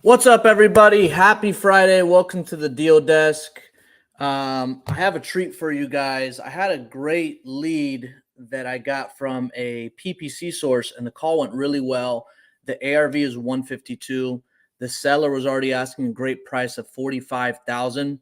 What's up, everybody? Happy Friday. Welcome to the Deal Desk. I have a treat for you guys. I had a great lead that I got from a PPC source, and the call went really well. The ARV is 152. The seller was already asking a great price of $45,000.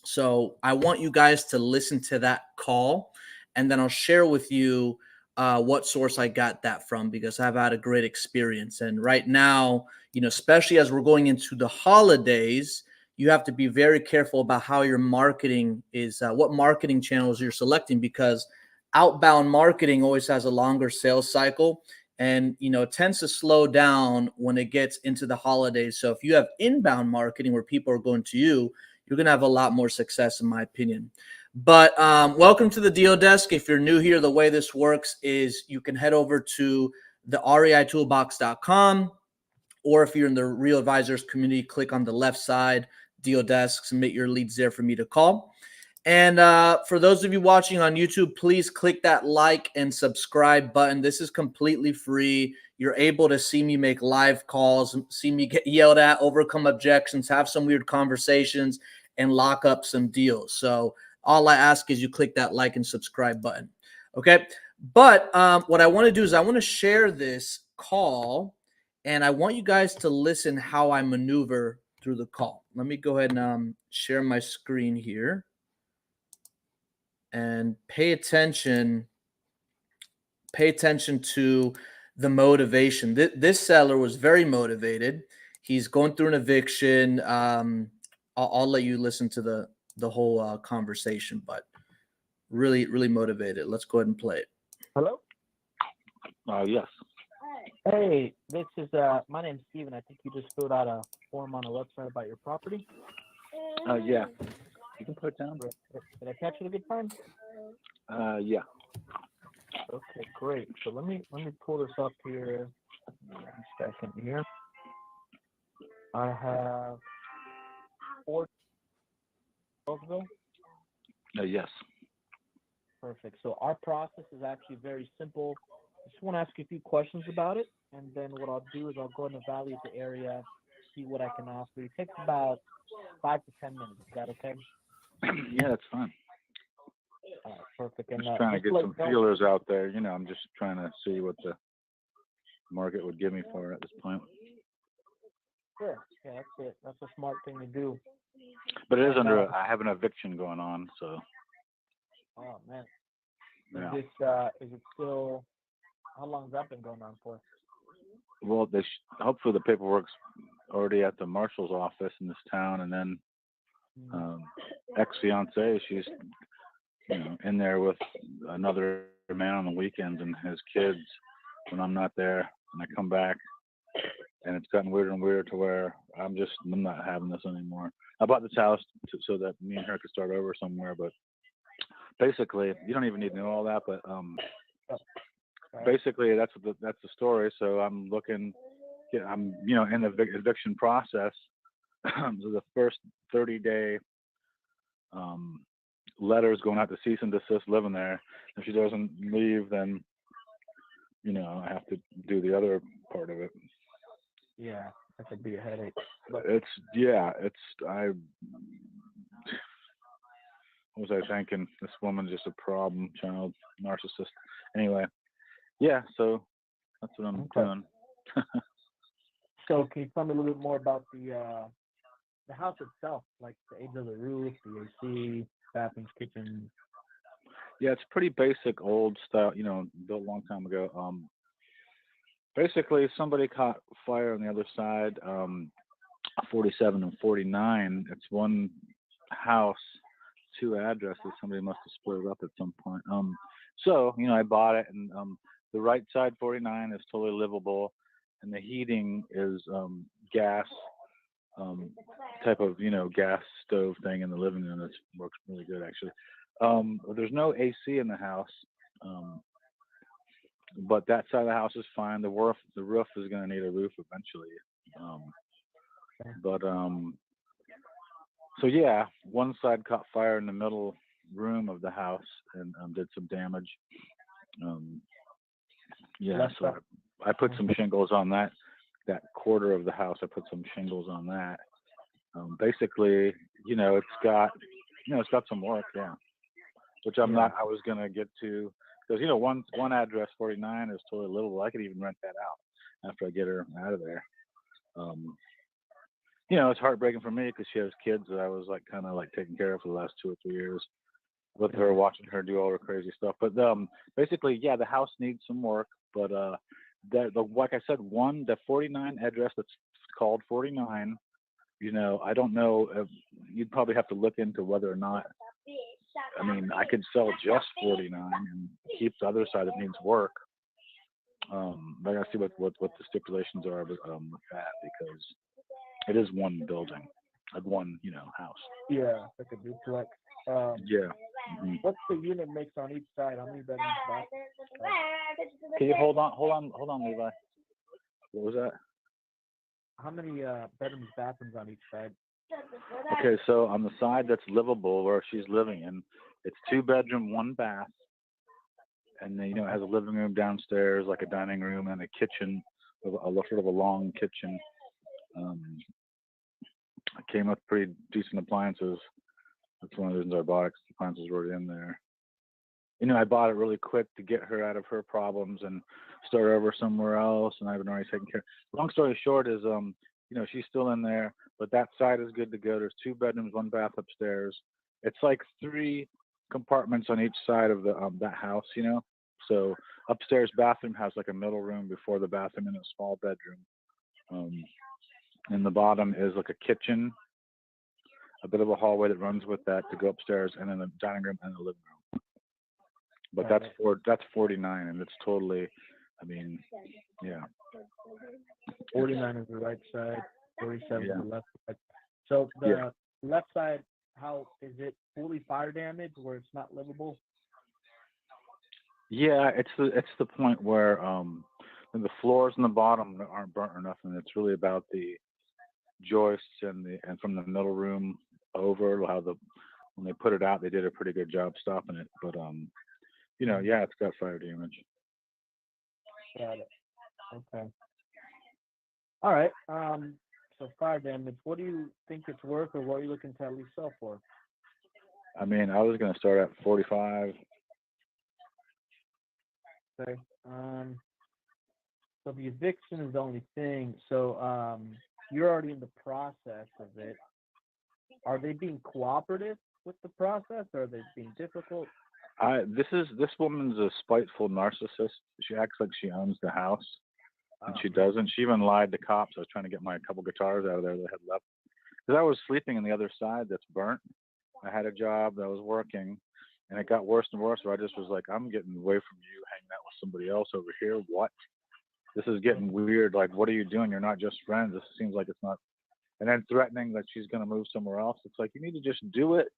So I want you guys to listen to that call, and then I'll share with you what source I got that from, because I've had a great experience. And right now, especially as we're going into the holidays, you have to be very careful about how your marketing is, what marketing channels you're selecting, because outbound marketing always has a longer sales cycle, and it tends to slow down when it gets into the holidays. So if you have inbound marketing where people are going to you, you're going to have a lot more success, in my opinion. But welcome to the Deal Desk. If you're new here, the way this works is you can head over to the reitoolbox.com, or if you're in the Real Advisors community, click on the left side, Deal Desk, submit your leads there for me to call. And for those of you watching on YouTube, please click that like and subscribe button. This is completely free. You're able to see me make live calls, see me get yelled at, overcome objections, have some weird conversations, and lock up some deals. So all I ask is you click that like and subscribe button. Okay. But what I want to do is I want to share this call, and I want you guys to listen how I maneuver through the call. Let me go ahead and share my screen here. And pay attention to the motivation. This seller was very motivated. He's going through an eviction. I'll let you listen to the whole conversation, but really, really motivated. Let's go ahead and play it. Hello? Yes. Hey, this is my name's Steven. I think you just filled out a form on the website about your property. Yeah. You can put it down. Did I catch it a good time? Yeah. Okay, great. So let me pull this up here. One second here. I have 4 ago. Yes. Perfect. So our process is actually very simple. I just want to ask you a few questions about it, and then what I'll do is I'll go and evaluate the area, see what I can offer. It takes about 5 to 10 minutes. Is that okay? Yeah, that's fine. All right, perfect. And just trying to get some feelers out there. I'm just trying to see what the market would give me for it at this point. Sure. Yeah, that's it. That's a smart thing to do. But it is I have an eviction going on, so. Oh man. Yeah. Is it still? How long has that been going on for? Well, hopefully the paperwork's already at the marshal's office in this town, and then ex-fiance, she's in there with another man on the weekends and his kids when I'm not there, and I come back, and it's gotten weirder and weirder to where I'm not having this anymore. I bought this house so that me and her could start over somewhere, but basically, you don't even need to know all that, but basically that's the story. So I'm looking, I'm in the eviction process. So the first 30-day letters going out to cease and desist living there. If she doesn't leave, then I have to do the other part of it. Yeah, that could be a headache. But what was I thinking? This woman's just a problem child, narcissist. Anyway, yeah, so that's what I'm doing. So can you tell me a little bit more about the house itself, like the age of the roof, the AC, bathrooms, kitchen? Yeah, it's pretty basic, old style, built a long time ago. Basically, somebody caught fire on the other side, 47 and 49. It's one house, 2 addresses. Somebody must have split it up at some point. So, I bought it, and the right side, 49, is totally livable, and the heating is gas type of gas stove thing in the living room that works really good actually. There's no AC in the house, but that side of the house is fine. The roof is going to need a roof eventually. Um, but So yeah, one side caught fire in the middle room of the house and did some damage. Um, yeah, Left so side. I put some shingles on that quarter of the house. I put some shingles on that. Basically, it's got some work, yeah. Which I'm Yeah. not. I was gonna get to because one address 49 is totally livable. I could even rent that out after I get her out of there. Um, it's heartbreaking for me because she has kids that I was like kind of like taking care of for the last 2 or 3 years with her, watching her do all her crazy stuff. But basically, yeah, the house needs some work. But like I said, the 49 address that's called 49. I don't know. You'd probably have to look into whether or not. I mean, I could sell just 49 and keep the other side that needs work. But I gotta see what the stipulations are with that because it is one building, like one house. Yeah, like a duplex. Yeah. Mm-hmm. What's the unit mix on each side? How many bedrooms, bathrooms? Can you hold on, Levi? What was that? How many bedrooms, bathrooms on each side? Okay, so on the side that's livable, where she's living in, it's 2 bedroom, 1 bath, and then it has a living room downstairs, like a dining room, and a kitchen, a sort of a long kitchen. It came with pretty decent appliances. That's one of the reasons I bought it, 'cause the appliances were already in there. I bought it really quick to get her out of her problems and start over somewhere else, and I've been already taking care. Long story short is, she's still in there, but that side is good to go. There's 2 bedrooms, 1 bath upstairs. It's like 3 compartments on each side of the that house, So upstairs bathroom has like a middle room before the bathroom and a small bedroom. And the bottom is like a kitchen, a bit of a hallway that runs with that to go upstairs, and then a dining room and a living room. But that's 49, and it's totally, I mean, yeah. 49 is the right side, 47 Yeah. is the left side. So the left side, how is it fully fire damaged where it's not livable? Yeah, it's the point where the floors in the bottom aren't burnt or nothing. It's really about the joists and from the middle room over when they put it out, they did a pretty good job stopping it. But yeah, it's got fire damage. Got it. Okay. All right. So fire damage. What do you think it's worth, or what are you looking to at least sell for? I mean, I was gonna start at 45. Okay. So the eviction is the only thing. So you're already in the process of it. Are they being cooperative with the process, or are they being difficult? This woman's a spiteful narcissist. She acts like she owns the house, and she doesn't. She even lied to cops. I was trying to get my couple guitars out of there that I had left, because I was sleeping on the other side that's burnt. I had a job that I was working, and it got worse and worse. So I just was like, I'm getting away from you, hanging out with somebody else over here. What? This is getting weird. Like, what are you doing? You're not just friends. This seems like it's not. And then threatening that she's going to move somewhere else. It's like, you need to just do it.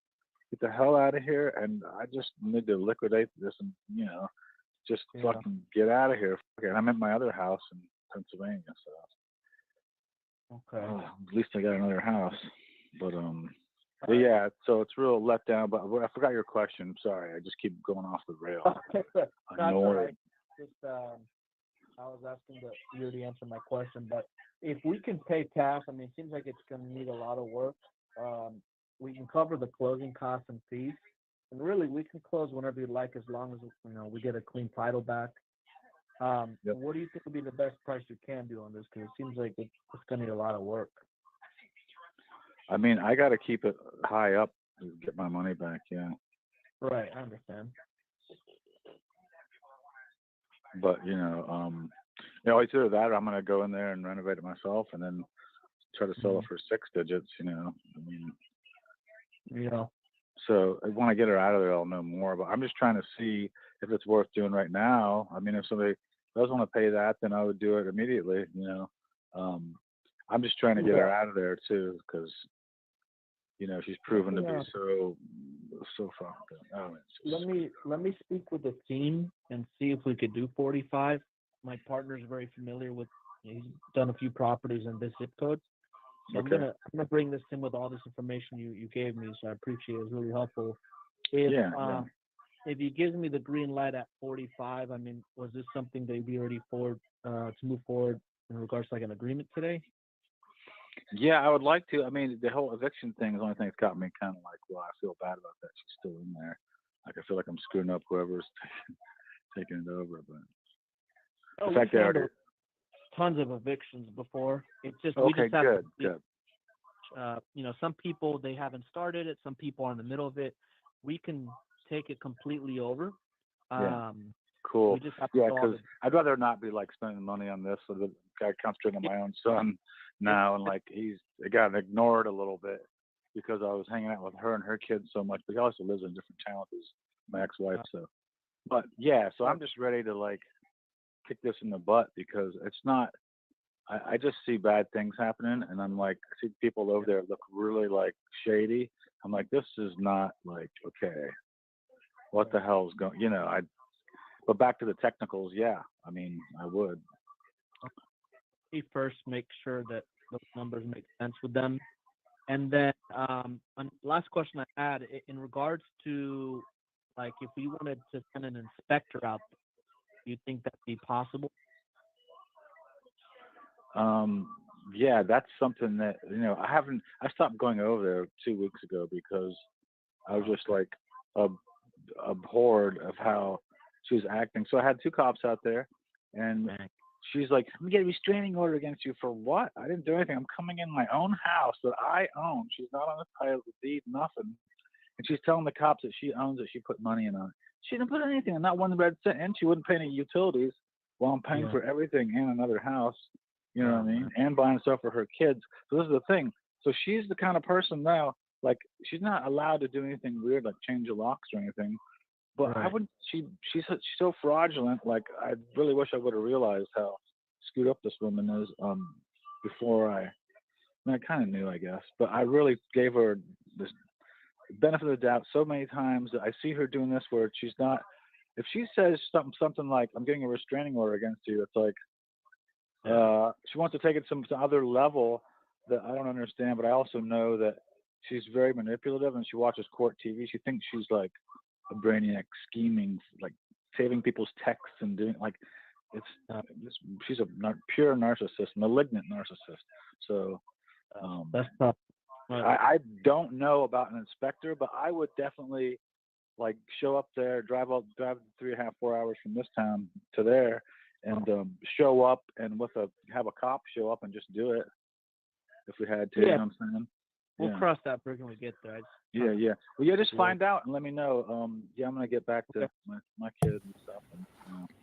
Get the hell out of here. And I just need to liquidate this and, just fucking get out of here. And I'm at my other house in Pennsylvania. So Okay. at least I got another house. But yeah, so it's real let down. But I forgot your question. Sorry. I just keep going off the rail. Right. Just I was asking you already answered my question, but if we can pay cash, I mean, it seems like it's going to need a lot of work. We can cover the closing costs and fees, and really we can close whenever you like, as long as we get a clean title back. What do you think would be the best price you can do on this? Because it seems like it's going to need a lot of work. I mean, I got to keep it high up to get my money back. Yeah. Right, I understand. But it's either that or I'm gonna go in there and renovate it myself, and then try to sell it for 6 digits. I mean, So when I get her out of there, I'll know more. But I'm just trying to see if it's worth doing right now. I mean, if somebody does want to pay that, then I would do it immediately. I'm just trying to get her out of there too, because she's proven to be Yeah. so fucking. Oh, Let me speak with the team and see if we could do 45. My partner's very familiar with. He's done a few properties in this zip code, so okay. I'm gonna bring this in with all this information you gave me. So I appreciate it. It's really helpful. If Yeah. if he gives me the green light at 45, I mean, was this something that you'd be ready for to move forward in regards to like an agreement today? Yeah, I would like to. I mean, the whole eviction thing is the only thing that's got me kind of like, well, I feel bad about that. She's still in there. Like, I feel like I'm screwing up whoever's taking it over. But Oh, the we've fact that handled tons of evictions before. It's just we okay, just have good, to, good. some people they haven't started it. Some people are in the middle of it. We can take it completely over. Yeah. Cool. We just have to Yeah, solve because it. I'd rather not be like spending money on this, so that I concentrate on my own son now, and like he's got ignored a little bit because I was hanging out with her and her kids so much. But he also lives in a different town with my ex-wife, so. But yeah, so I'm just ready to like kick this in the butt because it's not. I just see bad things happening, and I'm like, I see people over there look really like shady. I'm like, this is not like okay. What the hell's going? But back to the technicals, yeah. I mean, I would. We first make sure that those numbers make sense with them, and then last question I had in regards to like if we wanted to send an inspector out, do you think that'd be possible? Yeah, that's something that I haven't. I stopped going over there 2 weeks ago because I was just like abhorred of how she was acting. So I had two cops out there, and she's like, "I'm gonna get a restraining order against you for what? I didn't do anything. I'm coming in my own house that I own. She's not on the title of the deed, nothing." And she's telling the cops that she owns it. She put money in on it. She didn't put anything in, not one red cent, and she wouldn't pay any utilities while I'm paying for everything and another house. You know what I mean? And buying stuff for her kids. So this is the thing. So she's the kind of person now, like she's not allowed to do anything weird, like change the locks or anything. But I wouldn't. She's so fraudulent. Like I really wish I would have realized how screwed up this woman is before I mean, I kind of knew, I guess, but I really gave her this benefit of the doubt so many times that I see her doing this where she's not. If she says something like, "I'm getting a restraining order against you," it's like she wants to take it to other level that I don't understand. But I also know that she's very manipulative, and she watches court TV. She thinks she's like a brainiac, scheming, like saving people's texts and doing like she's a pure narcissist, malignant narcissist. So That's tough. I don't know about an inspector, but I would definitely like show up there, drive 3.5, 4 hours from this town to there, and show up and have a cop show up and just do it if we had to. Yeah. You know what I'm saying? We'll cross that bridge when we get there. Yeah. Well, yeah, just find out and let me know. I'm gonna get back to my kid and stuff. And,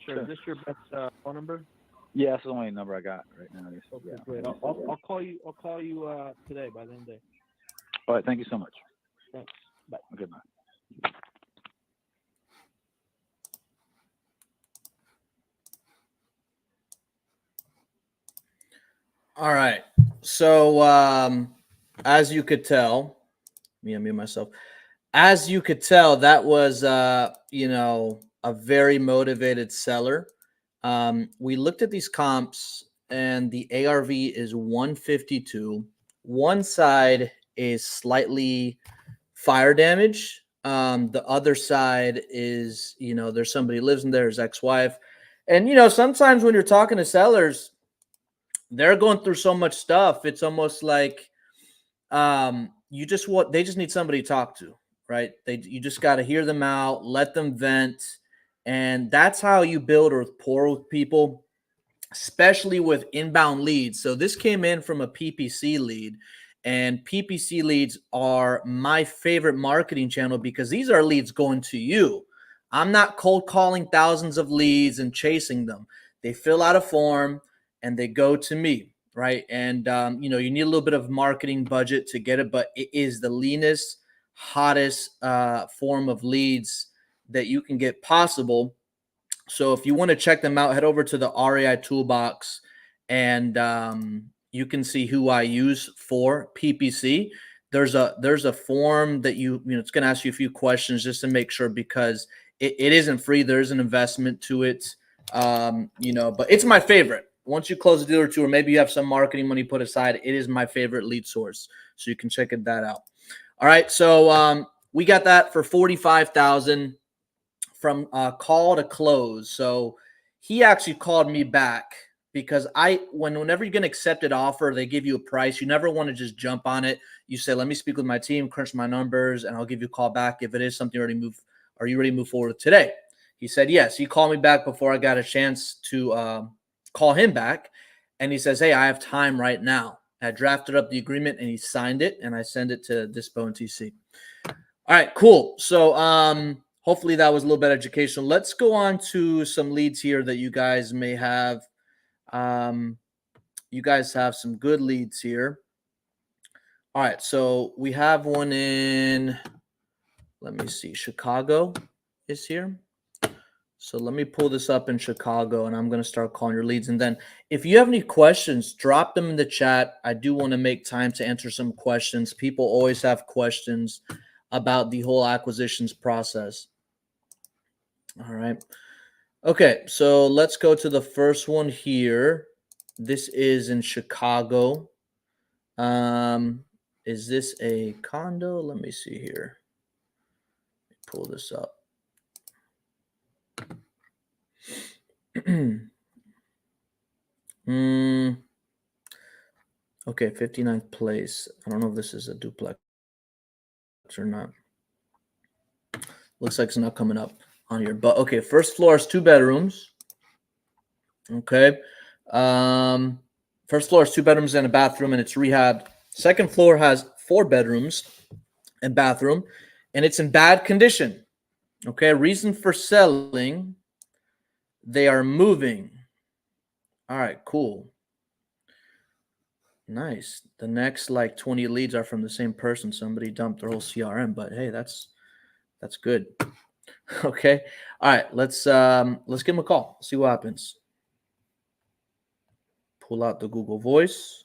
sure. Is this your best phone number? Yeah, that's the only number I got right now. Okay, great. I'll call you. I'll call you today by the end of the day. All right. Thank you so much. Thanks. Bye. Okay. Bye. All right. So as you could tell, me myself, as you could tell, that was a very motivated seller. We looked at these comps, and the ARV is 152. One side is slightly fire damage. The other side is, there's somebody who lives in there, his ex-wife. And, sometimes when you're talking to sellers, they're going through so much stuff. It's almost like they just need somebody to talk to, right? You just got to hear them out, let them vent. And that's how you build a rapport with people, especially with inbound leads. So this came in from a PPC lead, and PPC leads are my favorite marketing channel because these are leads going to you. I'm not cold calling thousands of leads and chasing them. They fill out a form and they go to me, right? And, you need a little bit of marketing budget to get it, but it is the leanest, hottest form of leads that you can get possible. So if you want to check them out, head over to the REI Toolbox and you can see who I use for PPC. There's a form that it's going to ask you a few questions just to make sure, because it isn't free. There's an investment to it. But it's my favorite. Once you close a deal or two, or maybe you have some marketing money put aside, it is my favorite lead source. So you can check that out. All right. So we got that for 45,000 from call to close. So he actually called me back, because whenever you're going to accept an offer, they give you a price. You never want to just jump on it. You say, let me speak with my team, crunch my numbers, and I'll give you a call back if it is something are you ready to move forward with today? He said, yes. He called me back before I got a chance to call him back. And he says, hey, I have time right now. I drafted up the agreement and he signed it, and I send it to Dispo and TC. All right, cool. So hopefully that was a little bit educational. Let's go on to some leads here that you guys may have. You guys have some good leads here. All right, so we have one in, let me see, Chicago is here. So let me pull this up in Chicago, and I'm going to start calling your leads. And then if you have any questions, drop them in the chat. I do want to make time to answer some questions. People always have questions about the whole acquisitions process. All right. Okay, so let's go to the first one here. This is in Chicago. Is this a condo? Let me see here. Pull this up. Okay, 59th place. I don't know if this is a duplex or not. Looks like it's not coming up on here. But okay, first floor is 2 bedrooms. Okay. First floor is 2 bedrooms and a bathroom, and it's rehabbed. Second floor has 4 bedrooms and bathroom, and it's in bad condition. Okay, reason for selling, they are moving. All right, cool. Nice. The next like 20 leads are from the same person. Somebody dumped their whole CRM, but hey, that's good. Okay. All right, let's give him a call. See what happens. Pull out the Google Voice.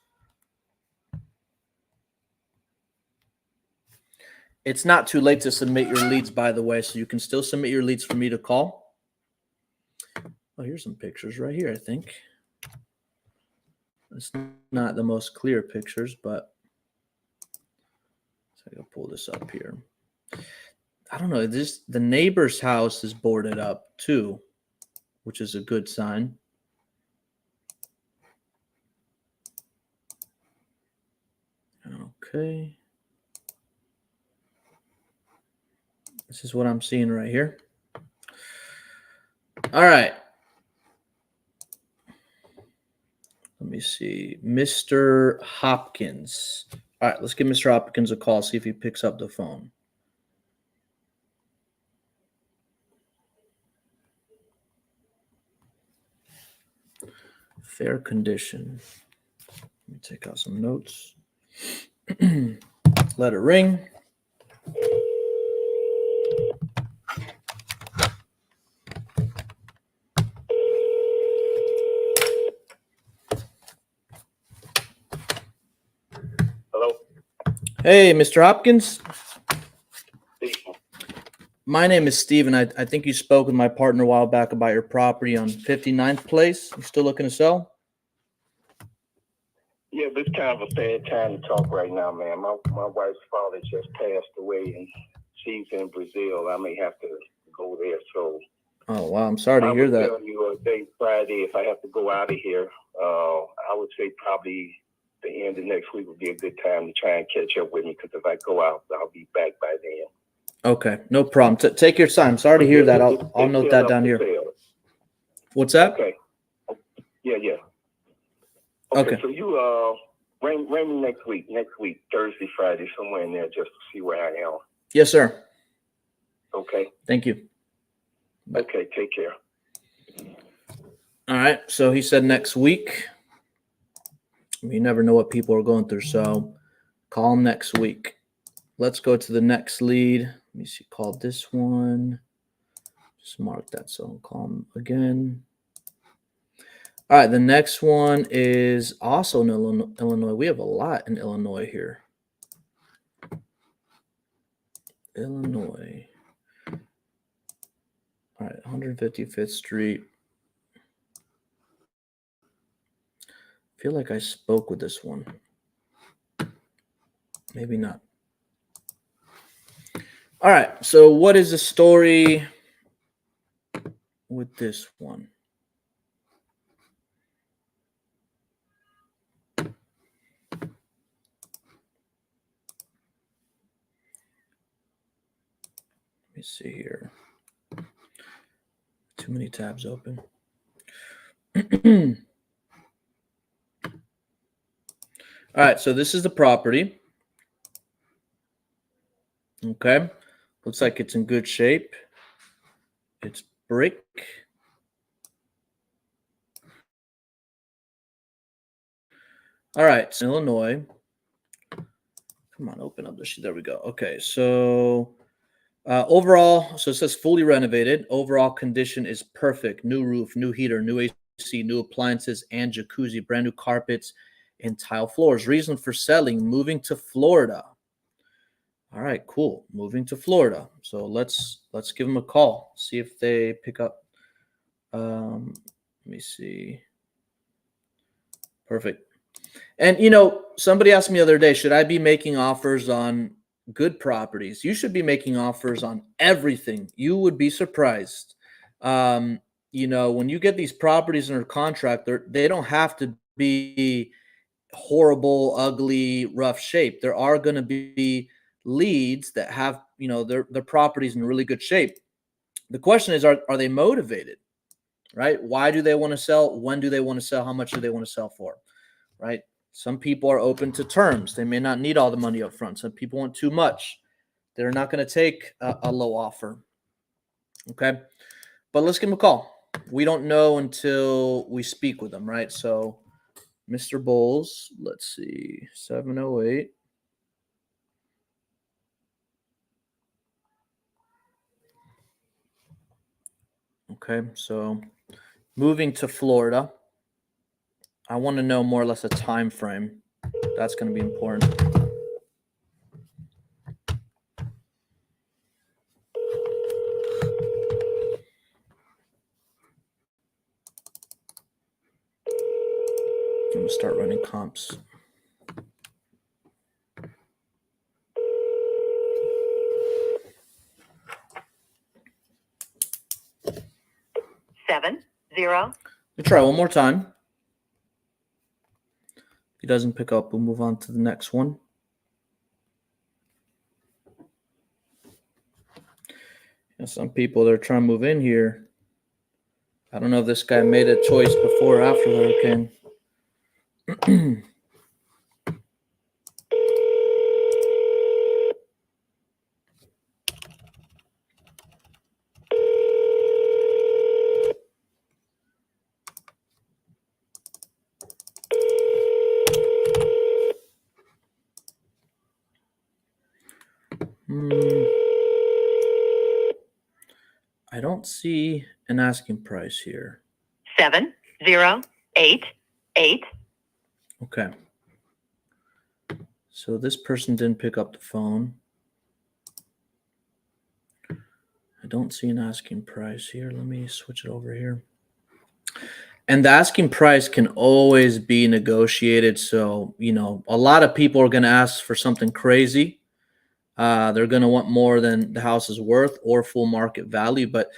It's not too late to submit your leads, by the way, so you can still submit your leads for me to call. Oh, here's some pictures right here, I think. It's not the most clear pictures, but so I can pull this up here. I don't know. The neighbor's house is boarded up too, which is a good sign. Okay. This is what I'm seeing right here. All right. Let me see. Mr. Hopkins. All right, let's give Mr. Hopkins a call, see if he picks up the phone. Fair condition. Let me take out some notes. Let it ring. Hello? Hey, Mr. Hopkins. Steve. My name is Steven. I think you spoke with my partner a while back about your property on 59th Place. You still looking to sell? Yeah, but it's kind of a bad time to talk right now, man. My wife's father just passed away, and she's in Brazil. I may have to go there, so. Oh, wow. I'm sorry to hear that. I would tell you a day Friday if I have to go out of here. I would say probably the end of next week would be a good time to try and catch up with me, because if I go out, I'll be back by then. Okay, no problem. Take your time. Sorry to hear that. I'll note that down here. What's that? Okay. Yeah. Okay. So you ring me next week, Thursday, Friday, somewhere in there, just to see where I am. Yes, sir. Okay. Thank you. Bye. Okay, take care. All right. So he said next week. You never know what people are going through, so call him next week. Let's go to the next lead. Let me see. Call this one. Just mark that. So I'll call him again. All right, the next one is also in Illinois. We have a lot in Illinois here. Illinois. All right, 155th Street. I feel like I spoke with this one. Maybe not. All right, so what is the story with this one? Let me see here. Too many tabs open. All right, so this is the property. Okay, looks like it's in good shape. It's brick. All right, so Illinois. Come on, open up the sheet. There we go. Okay, so overall, so it says fully renovated. Overall condition is perfect. New roof, new heater, new AC, new appliances, and jacuzzi, brand new carpets, and tile floors. Reason for selling: moving to Florida. All right, cool. Moving to Florida. So let's give them a call. See if they pick up. Let me see. Perfect. And somebody asked me the other day, should I be making offers on good properties? You should be making offers on everything. You would be surprised. When you get these properties under contract, they don't have to be horrible, ugly, rough shape. There are going to be leads that have, their properties in really good shape. The question is, are they motivated, right? Why do they want to sell? When do they want to sell? How much do they want to sell for, right? Some people are open to terms. They may not need all the money up front. Some people want too much. They're not going to take a low offer. Okay. But let's give them a call. We don't know until we speak with them, right? So Mr. Bowles, let's see, 708. Okay. So moving to Florida. I want to know more or less a time frame. That's going to be important. I'm going to start running comps. Seven, zero. We'll try one more time. If he doesn't pick up, we'll move on to the next one. Some people, they're trying to move in here. I don't know if this guy made a choice before or after the hurricane. I don't see an asking price here. 70888. Okay. So this person didn't pick up the phone. I don't see an asking price here. Let me switch it over here. And the asking price can always be negotiated. So, a lot of people are going to ask for something crazy. They're going to want more than the house is worth or full market value, but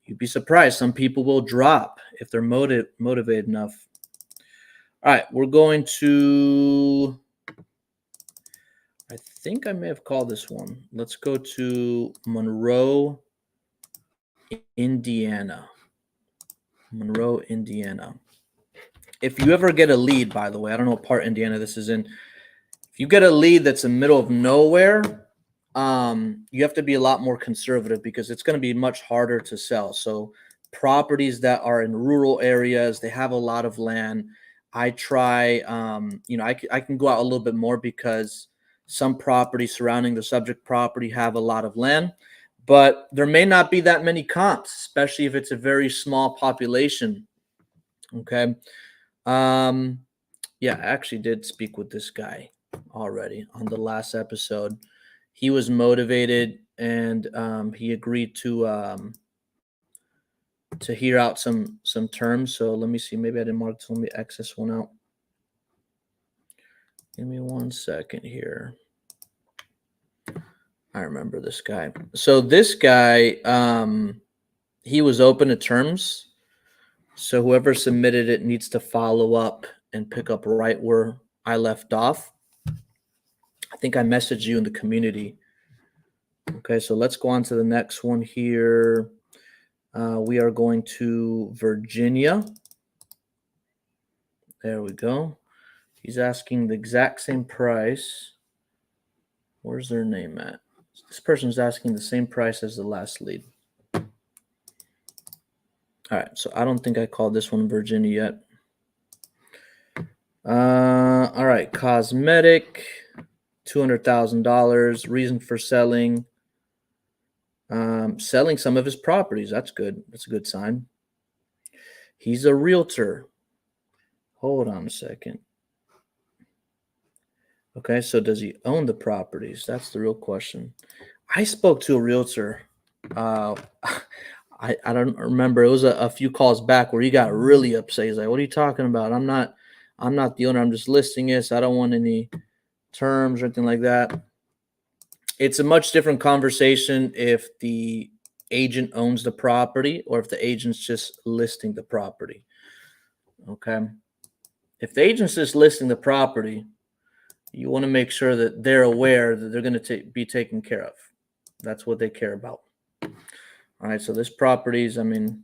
you'd be surprised. Some people will drop if they're motivated enough. All right, we're going to, I think I may have called this one. Let's go to Monroe, Indiana. Monroe, Indiana. If you ever get a lead, by the way, I don't know what part of Indiana this is in. If you get a lead that's in the middle of nowhere, you have to be a lot more conservative because it's going to be much harder to sell. So properties that are in rural areas, they have a lot of land. I try, I can go out a little bit more because some properties surrounding the subject property have a lot of land, but there may not be that many comps, especially if it's a very small population. Okay. Yeah, I actually did speak with this guy already on the last episode. He was motivated and he agreed to hear out some terms. So let me see. Maybe I didn't mark this. Let me X this one out. Give me 1 second here. I remember this guy. So this guy, he was open to terms. So whoever submitted it needs to follow up and pick up right where I left off. I think I messaged you in the community. Okay, so let's go on to the next one here. We are going to Virginia. There we go. He's asking the exact same price. Where's their name at? This person's asking the same price as the last lead. All right, so I don't think I called this one Virginia yet. All right, cosmetic, $200,000. Reason for selling. Selling some of his properties. That's good. That's a good sign. He's a realtor. Hold on a second. Okay, so does he own the properties? That's the real question. I spoke to a realtor. I don't remember. It was a few calls back where he got really upset. He's like, "What are you talking about? I'm not the owner. I'm just listing this. I don't want any terms or anything like that." It's a much different conversation if the agent owns the property or if the agent's just listing the property. Okay. If the agent's just listing the property, you want to make sure that they're aware that they're going to be taken care of. That's what they care about. All right. So this property's, I mean,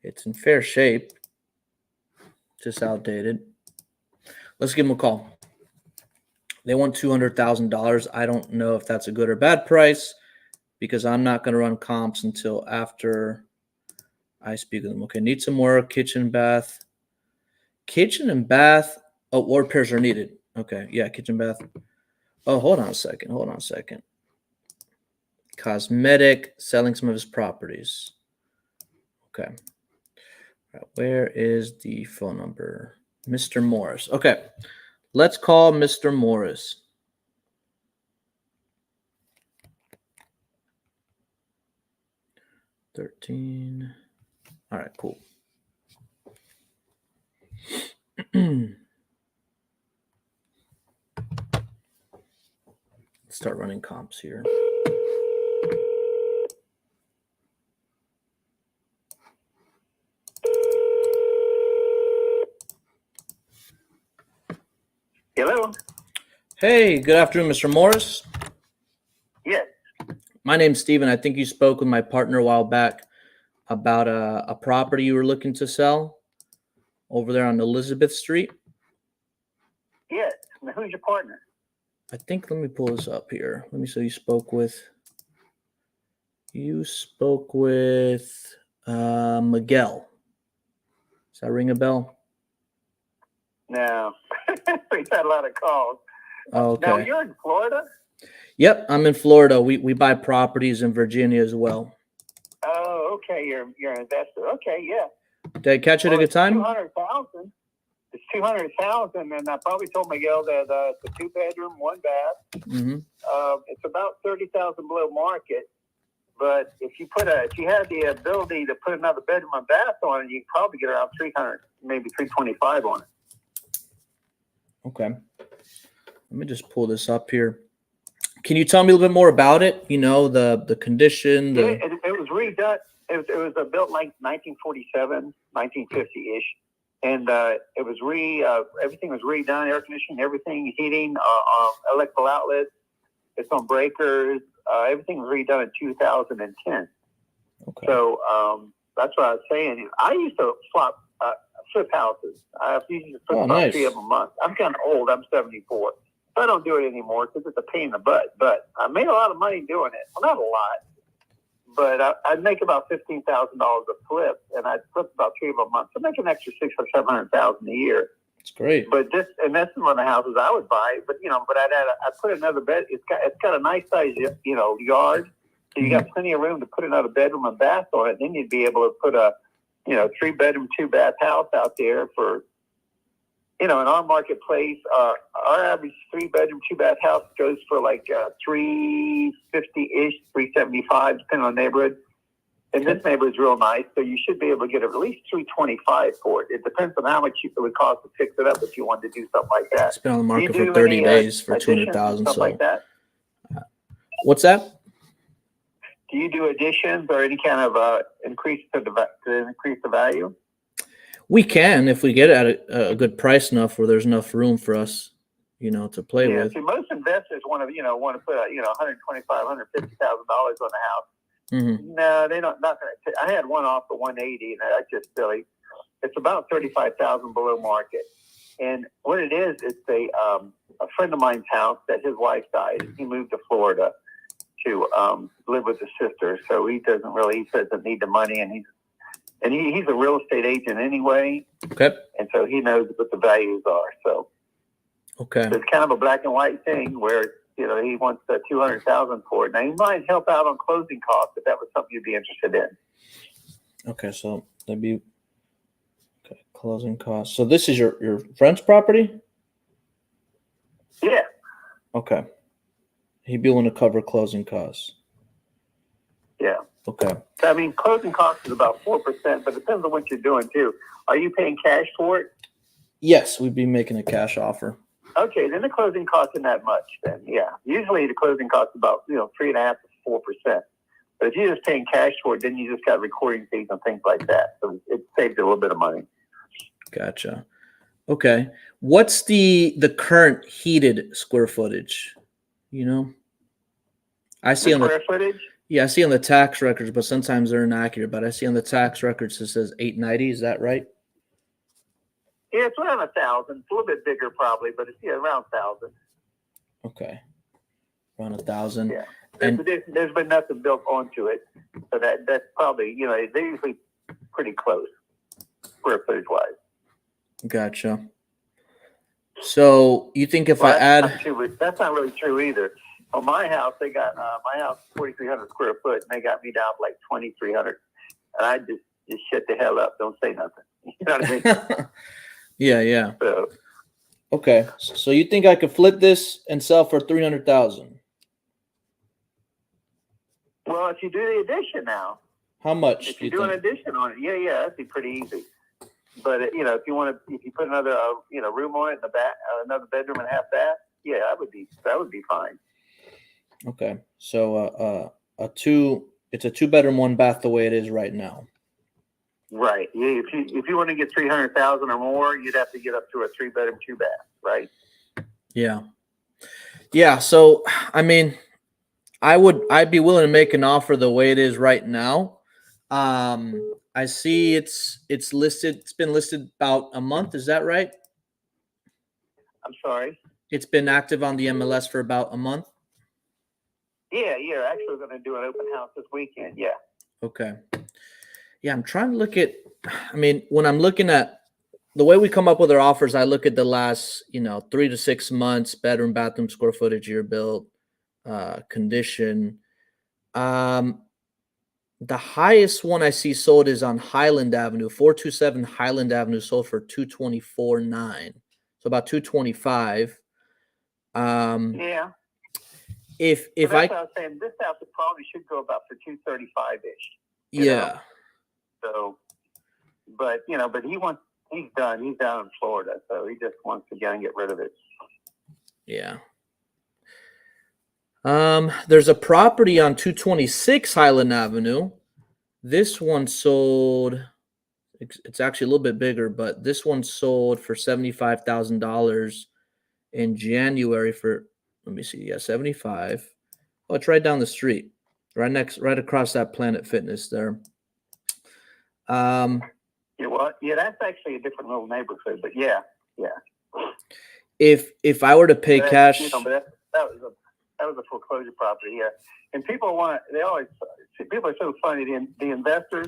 it's in fair shape, just outdated. Let's give them a call. They want $200,000. I don't know if that's a good or bad price because I'm not going to run comps until after I speak with them. Okay, need some work, kitchen, bath. Kitchen and bath. Oh, repairs are needed. Okay, yeah, kitchen, bath. Oh, hold on a second. Cosmetic, selling some of his properties. Okay. All right, where is the phone number? Mr. Morris. Okay. Let's call Mr. Morris. $13. All right, cool. Let's start running comps here. Hello. Hey, good afternoon, Mr. Morris. Yes. My name's Steven. I think you spoke with my partner a while back about a property you were looking to sell over there on Elizabeth Street. Yes. Now, who's your partner? I think, let me pull this up here. Let me see. You spoke with Miguel. Does that ring a bell? No. We've had a lot of calls. Oh, okay. Now, you're in Florida? Yep, I'm in Florida. We buy properties in Virginia as well. Oh, okay. You're an investor. Okay, yeah. Did I catch it at a good time? 200,000. It's 200,000, and I probably told Miguel that it's a 2-bedroom, 1 bath. Mm-hmm. It's about 30,000 below market. But if you had the ability to put another bedroom and bath on it, you could probably get around 300, maybe 325 on it. Okay. Let me just pull this up here. Can you tell me a little bit more about it? You know, the condition. It was redone. It was built like 1947, 1950-ish. And it was everything was redone, air conditioning, everything, heating, electrical outlets. It's on breakers. Everything was redone in 2010. Okay. So that's what I was saying. I used to flip houses. I used to flip about 3 of them a month. I'm kind of old. I'm 74. So I don't do it anymore because it's a pain in the butt. But I made a lot of money doing it. Well, not a lot. But I'd make about $15,000 a flip, and I'd flip about 3 of them a month. So I make an extra $600,000 or $700,000 a year. It's great. But that's one of the houses I would buy. But I put another bed. It's got a nice size yard, so you got plenty of room to put another bedroom and bath on it. Then you'd be able to put a 3-bedroom, 2-bath house out there for, in our marketplace, our average 3-bedroom, 2-bath house goes for like $350-ish, $375, depending on the neighborhood. And this neighborhood is real nice, so you should be able to get at least $325 for it. It depends on how much it would cost to fix it up if you wanted to do something like that. It's been on the market for 30 days for $200,000. So, like that? What's that? Do you do additions or any kind of increase to increase the value? We can if we get it at a good price enough where there's enough room for us, to play with. See, most investors want to put $125,000, $150,000 on the house. Mm-hmm. No, they don't. Not gonna. I had one off for 180, and that's just silly. It's about 35,000 below market. And what it is, it's a friend of mine's house that his wife died. He moved to Florida to live with his sister, so he doesn't really. He doesn't need the money, and he's a real estate agent anyway. Okay. And so he knows what the values are. So okay, so it's kind of a black and white thing where he wants $200,000 for it. Now he might help out on closing costs if that was something you'd be interested in. Okay, so that'd be closing costs. So this is your friend's property? Yeah. Okay. He'd be willing to cover closing costs. Yeah. Okay. So, I mean, closing costs is about 4%, but it depends on what you're doing too. Are you paying cash for it? Yes, we'd be making a cash offer. Okay, then the closing cost isn't that much. Then, yeah, usually the closing cost is about 3.5% to 4%. But if you're just paying cash for it, then you just got recording fees and things like that. So it saves you a little bit of money. Gotcha. Okay, what's the current heated square footage? I see on the square footage. Yeah, I see on the tax records, but sometimes they're inaccurate. But I see on the tax records it says 890. Is that right? Yeah, it's around 1,000. It's a little bit bigger probably, but it's around 1,000. Okay, around 1,000. Yeah, and there's been nothing built onto it, so that's probably they're usually pretty close square footage wise. Gotcha. So you think if I add, that's not really true either. On my house, they got my house 4,300 square foot, and they got me down to like 2,300, and I just shut the hell up. Don't say nothing. You know what I mean? Yeah. So, okay, so you think I could flip this and sell for $300,000? Well, if you do the addition now, how much? If you do an addition on it, yeah, that'd be pretty easy. But if you put another room on it in the back, another bedroom and half bath, yeah, that would be fine. Okay, so it's a 2-bedroom, 1-bath the way it is right now. Right. Yeah. If you want to get 300,000 or more, you'd have to get up to a 3-bedroom, 2-bath. Right. Yeah. Yeah. So I mean, I'd be willing to make an offer the way it is right now. I see it's listed. It's been listed about a month. Is that right? I'm sorry. It's been active on the MLS for about a month. Yeah. Actually, we're going to do an open house this weekend. Yeah. Okay. Yeah, I'm trying to look at. I mean, when I'm looking at the way we come up with our offers, I look at the last 3 to 6 months, bedroom, bathroom, square footage, year built, condition. The highest one I see sold is on Highland Avenue, 427 Highland Avenue, sold for $224,900, so about $225,000. Yeah. If that's what I was saying, this house probably should go about for $235-ish. Yeah. So, but he's done. He's down in Florida, so he just wants to get rid of it. Yeah. There's a property on 226 Highland Avenue. This one sold. It's actually a little bit bigger, but this one sold for $75,000 in January for. Let me see. Yeah, 75. Oh, it's right down the street, right across that Planet Fitness there. Yeah, that's actually a different little neighborhood, but yeah. If I were to pay cash, but that was a foreclosure property, yeah. And people are so funny. The investors,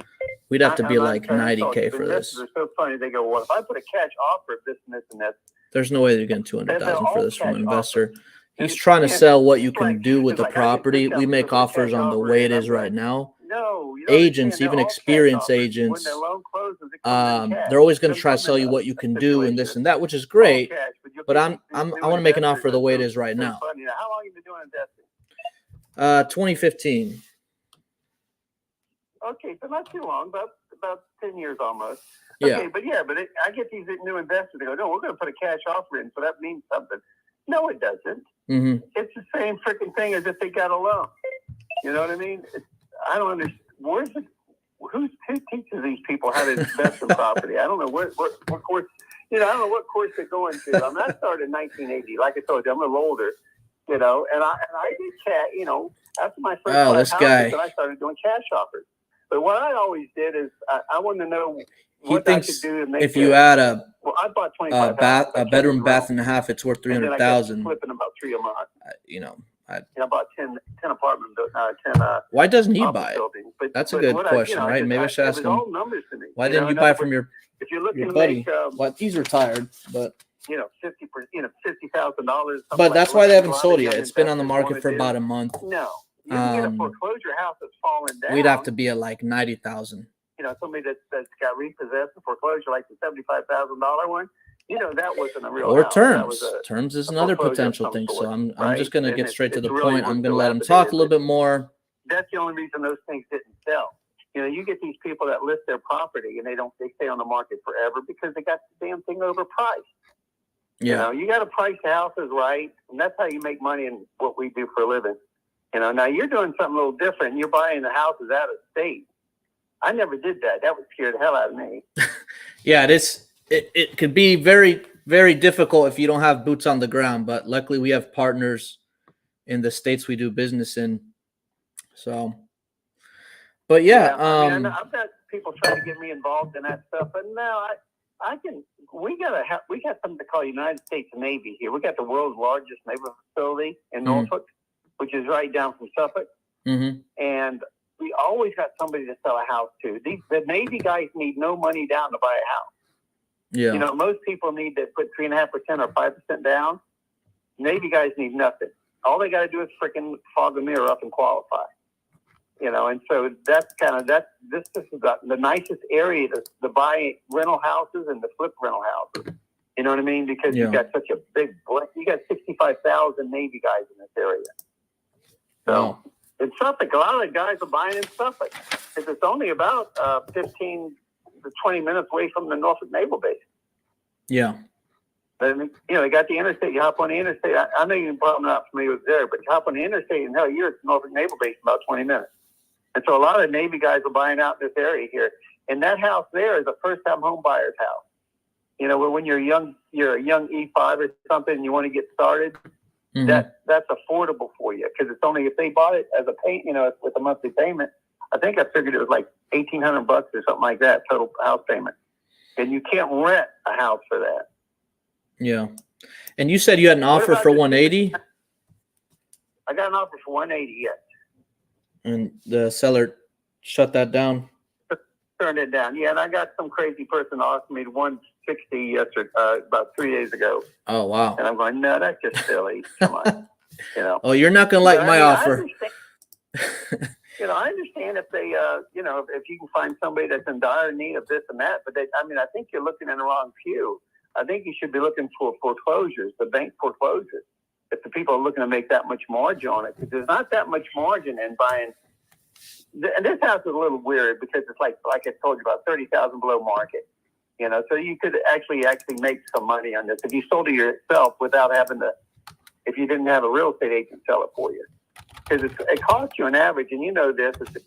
we'd have to be like $90,000 for this. They're so funny. They go, well, if I put a cash offer of this and this and that, there's no way they're getting $200,000 for this from an investor. He's trying to sell what you can do with the property. We make offers on the way it is right now. No, you don't agents, understand. They're even all cash experienced offers. When agents, their loan closes, it comes in cash. they're always going to Doesn't try to come sell in you a what you can do and this situation. and that, which is All great. cash, you'll But get I these want new to make an investors offer the that way it do- is right do now. funny. Now, how long have you been doing investing? 2015. Okay, so not too long, about 10 years almost. Yeah. Okay, but I get these new investors. They go, no, we're going to put a cash offer in, so that means something. No, it doesn't. Mm-hmm. It's the same freaking thing as if they got a loan. You know what I mean? I don't understand. Who teaches these people how to invest in property? I don't know what course. I don't know what course they're going to. I mean, I started in 1980. Like I told you, I'm a little older. And I did cash. After my first 5 this houses, guy. then I started doing cash offers. But what I always did is I wanted to know He what thinks I could do to make if you add I bought 25 a bedroom, bath and a half, it's worth and then I kept $300,000. flipping about 3 a month. I I bought 10 apartment buildings, 10 why doesn't he buy it? buildings. That's a good question, right? Maybe I should ask him. All numbers to me. Why didn't you buy from your buddy? Make, he's retired, but $50,000. But that's why they haven't sold yet. It's been on the market for about a month. No, you can get a foreclosure house that's fallen down. We'd have to be at like 90,000. Somebody that's got repossessed and foreclosure, like the $75,000 one. That wasn't a real Or house. terms. Terms is another potential thing. So I'm just going to get straight to the point. I'm going to let him talk a little bit more. That's the only reason those things didn't sell. You get these people that list their property and they stay on the market forever because they got the damn thing overpriced. Yeah. You got to price the houses right, and that's how you make money in what we do for a living. Now you're doing something a little different. You're buying the houses out of state. I never did that. That would scare the hell out of me. Yeah, it is. It could be very, very difficult if you don't have boots on the ground, but luckily we have partners in the states we do business in. So, but yeah. I've got people trying to get me involved in that stuff, but no, I can. We got something called United States Navy here. We got the world's largest naval facility in Norfolk, which is right down from Suffolk, and we always got somebody to sell a house to. The Navy guys need no money down to buy a house. Yeah. Most people need to put 3.5% or 5% down. Navy guys need nothing. All they got to do is freaking fog the mirror up and qualify. And so that's this is the nicest area to buy rental houses and to flip rental houses. You know what I mean? Because you've got such a big, you got 65,000 Navy guys in this area. So in Suffolk, a lot of the guys are buying in Suffolk because it's only about 15 to 20 minutes away from the Norfolk Naval Base. Yeah. And, they got the interstate. You hop on the interstate. I know you're probably not familiar with there, but you hop on the interstate and you're at Norfolk Naval Base in about 20 minutes. And so a lot of Navy guys are buying out in this area here. And that house there is a first-time home buyer's house. Where when you're a young E5 or something and you want to get started, that's affordable for you because it's only if they bought it as a pay, with a monthly payment. I think I figured it was like $1,800 or something like that total house payment, and you can't rent a house for that. Yeah, and you said you had an offer for 180. I got an offer for 180. Yes. And the seller shut that down. Turned it down. Yeah, and I got some crazy person offered me 160 yesterday, about 3 days ago. Oh wow! And I'm going, no, that's just silly. Come on, Oh, you're not gonna like my offer. I understand if they, if you can find somebody that's in dire need of this and that, but I think you're looking in the wrong pew. I think you should be looking for foreclosures, the bank foreclosures. If the people are looking to make that much margin on it, because there's not that much margin in buying. And this house is a little weird because it's like I told you about 30,000 below market. So you could actually make some money on this if you sold it yourself without having to. If you didn't have a real estate agent sell it for you. Because it costs you an average, and it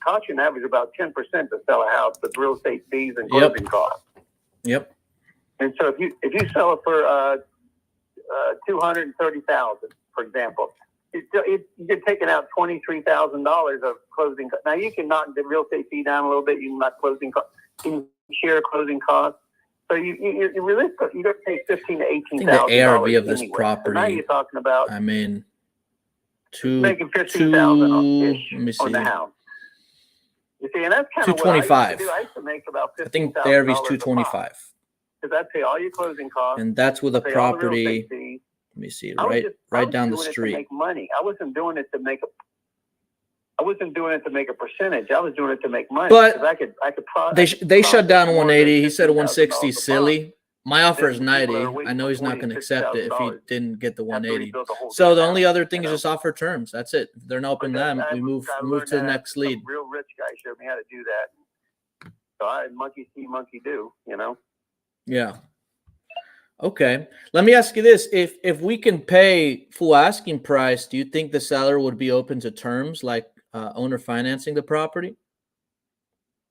costs you an average about 10% to sell a house with real estate fees and closing costs. Yep. And so if you sell it for $230,000, for example, you're taking out $23,000 of closing costs. Now you can knock the real estate fee down a little bit. You can knock closing costs. You can share closing costs. So you really you got to pay $15,000 to $18,000. I think the ARV of this property. So now you're talking about. Making $15,000-ish on the house. You see, and that's kind of what I used to do. I used to make about $15,000. I think the ARV is $225. Because I'd pay all your closing costs. And that's with a property. Let me see, right down the street. To make money. I wasn't doing it to make I wasn't doing it to make a percentage. I was doing it to make money. But I could they shut down more 180. than He said $15,000 160 a silly. My offer is Then people 90. are waiting I know for he's not going to accept it if he $46,000 didn't get the have to 180. rebuild the whole So damn the only house, other thing you is know? just offer terms. That's it. If they're not open But to that, I we move learned to the that next some lead. real rich guy showed me how to do that. So I monkey see, monkey do, you know? Yeah. Okay. Let me ask you this. If we can pay full asking price, do you think the seller would be open to terms like owner financing the property?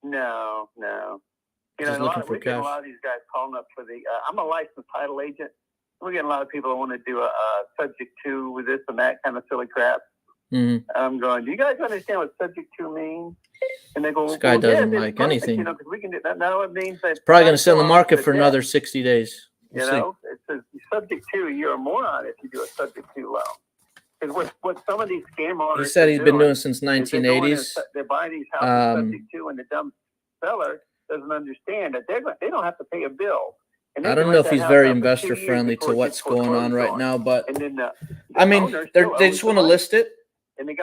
No. You know, Just looking for we're getting a cash. lot of these guys calling up for the. I'm a licensed title agent. We're getting a lot of people that want to do a subject to with this and that kind of silly crap. Mm-hmm. I'm going, do you guys understand what subject to means? And they go, This guy doesn't like perfect, anything. You know, because we can do that. Now it means that It's probably going to sit on the market for another 60 days. You know, it says subject to. You're a moron if you do a subject to loan. Because what some of these scam owners, he said he's been doing since 1980s. They're buying these houses subject to, and the dumb seller doesn't understand that they don't have to pay a bill. And I don't know if he's very investor friendly to what's going on right now, but and then I mean, they just want to list it.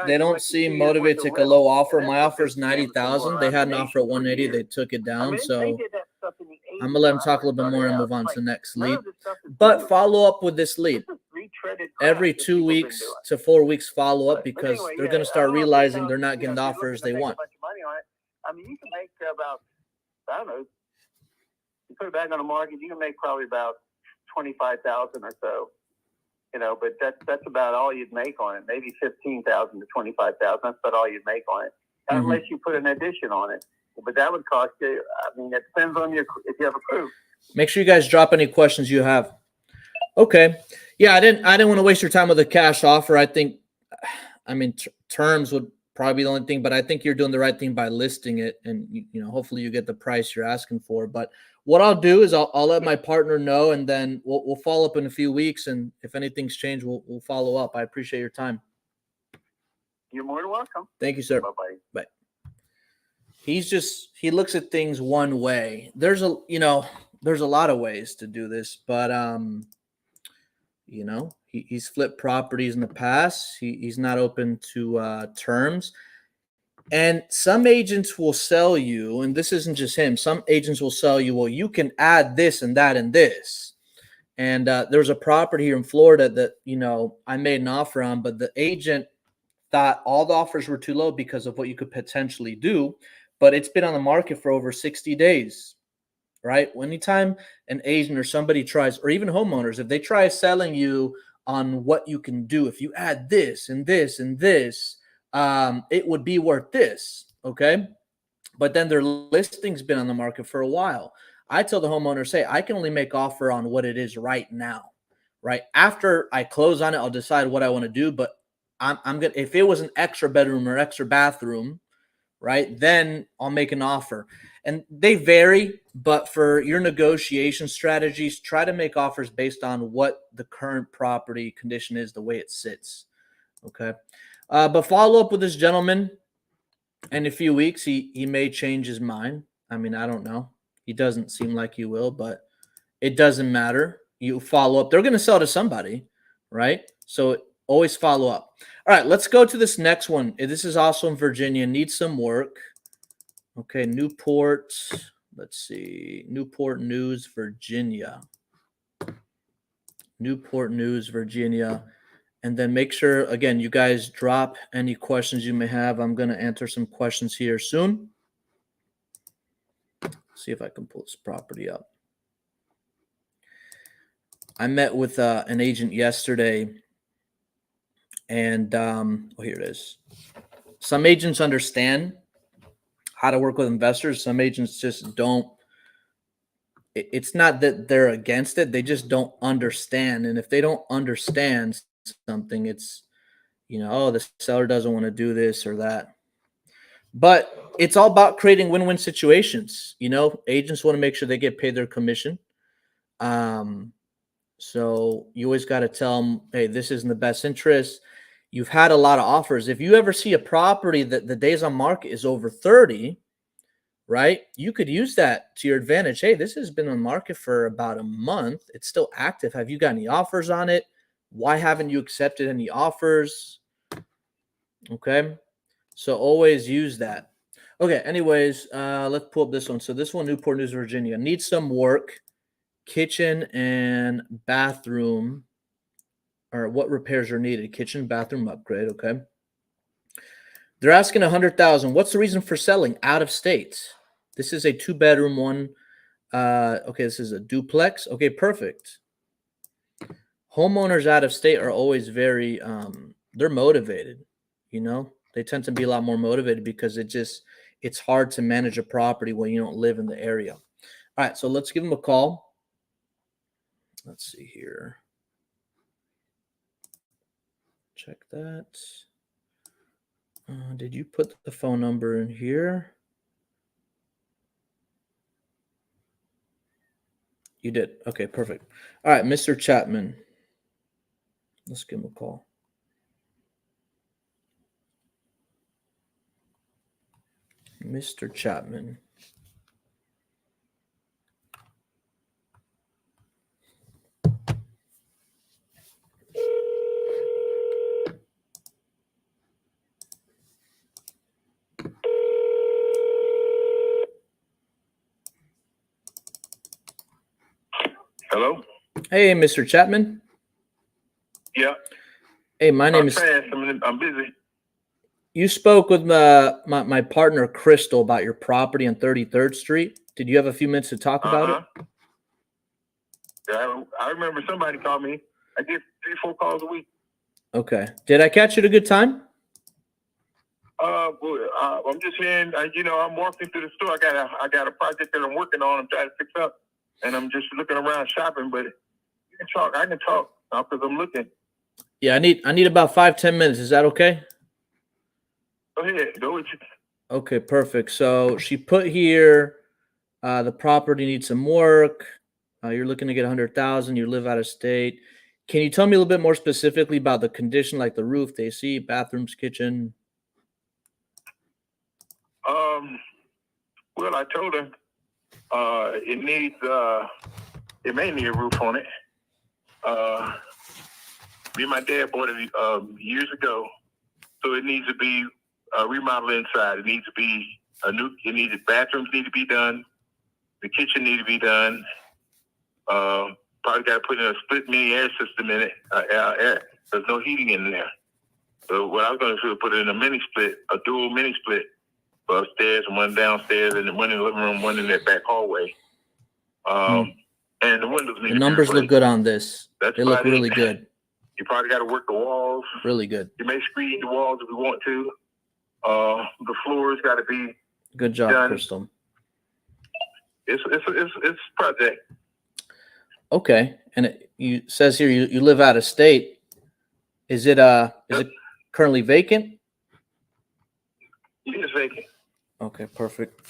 They don't seem motivated to take a low offer. My offer is 90,000. They had an offer at 180. They took it down. So I'm gonna let them talk a little bit more and move on to the next lead. But follow up with this lead every 2 weeks to 4 weeks. Follow up because they're gonna start realizing they're not getting the offers they want. I mean, you can make about, I don't know, you put it back on the market, you can make probably about 25,000 or so. You know, but that's about all you'd make on it. Maybe 15,000 to 25,000. That's about all you'd make on it, unless you put an addition on it. But that would cost you. I mean, it depends on if you have a crew. Make sure you guys drop any questions you have. Okay, yeah, I didn't want to waste your time with a cash offer. I mean, terms would probably be the only thing, but I think you're doing the right thing by listing it, and you know, hopefully you get the price you're asking for. But what I'll do is I'll let my partner know, and then we'll follow up in a few weeks. And if anything's changed, we'll follow up. I appreciate your time. You're more than welcome. Thank you, sir. Bye-bye. Bye. He looks at things one way. There's a lot of ways to do this, but you know, he's flipped properties in the past. He's not open to terms. And some agents will sell you, and this isn't just him, some agents will sell you, well, you can add this and that and this. And there's a property here in Florida that, you know, I made an offer on, but the agent thought all the offers were too low because of what you could potentially do. But it's been on the market for over 60 days, right? Anytime an agent or somebody tries, or even homeowners, if they try selling you on what you can do, if you add this and this and this, it would be worth this, okay? But then their listing's been on the market for a while. I tell the homeowners, hey, I can only make offer on what it is right now, right? After I close on it, I'll decide what I want to do. But I'm gonna, if it was an extra bedroom or extra bathroom, right, then I'll make an offer. And they vary, but for your negotiation strategies, try to make offers based on what the current property condition is, the way it sits, okay? But follow up with this gentleman in a few weeks. He may change his mind. I mean, I don't know. He doesn't seem like he will, but it doesn't matter. You follow up. They're going to sell to somebody, right? So always follow up. All right, let's go to this next one. This is also in Virginia. Needs some work. Okay, Newport. Let's see. Newport News, Virginia. Newport News, Virginia. And then make sure, again, you guys drop any questions you may have. I'm going to answer some questions here soon. See if I can pull this property up. I met with an agent yesterday, and here it is. Some agents understand how to work with investors. Some agents just don't. It's not that they're against it. They just don't understand. And if they don't understand something, it's, you know, oh, the seller doesn't want to do this or that. But it's all about creating win-win situations. You know, agents want to make sure they get paid their commission. So you always got to tell them, hey, this is in the best interest. You've had a lot of offers. If you ever see a property that the days on market is over 30, right, you could use that to your advantage. Hey, this has been on market for about a month. It's still active. Have you got any offers on it? Why haven't you accepted any offers? Okay. So always use that. Okay, anyways, let's pull up this one. So this one, Newport News, Virginia, needs some work. Kitchen and bathroom, or what repairs are needed? Kitchen, bathroom upgrade, okay. They're asking 100,000. What's the reason for selling out of state? This is a 2-bedroom one. Okay, this is a duplex. Okay, perfect. Homeowners out of state are always very they're motivated, you know. They tend to be a lot more motivated because it's hard to manage a property when you don't live in the area. All right, so let's give them a call. Let's see here. Check that. Did you put the phone number in here? You did. Okay, perfect. All right, Mr. Chapman. Let's give him a call. Mr. Chapman. Hello? Hey, Mr. Chapman. Yeah. Hey, my name is. I'm busy. You spoke with my partner, Crystal, about your property on 33rd Street. Did you have a few minutes to talk about it? Yeah, I remember somebody called me. I get 3-4 calls a week. Okay. Did I catch you at a good time? I'm just saying, I'm walking through the store. I got a project that I'm working on. I'm trying to fix up, and I'm just looking around shopping. But you can talk. I can talk because I'm looking. Yeah, I need about 5-10 minutes. Is that okay? Go ahead. Go with you. Okay, perfect. So she put here, the property needs some work. You're looking to get 100,000. You live out of state. Can you tell me a little bit more specifically about the condition, like the roof, the AC, bathrooms, kitchen? Well, I told her it needs it may need a roof on it. Me and my dad bought it years ago, so it needs to be remodeled inside. It needs to be bathrooms need to be done. The kitchen need to be done. Probably got to put in a split mini air system in it. Air. There's no heating in there. So what I was going to do is put it in a dual mini split, upstairs and one downstairs, and one in the living room, one in that back hallway. And the windows need. The numbers look good on this. They look really good. You probably got to work the walls. Really good. You may screen the walls if you want to. The floors got to be. Good job, done. Crystal. It's a project. Okay, and you says here you live out of state. Is it currently vacant? It is vacant. Okay, perfect.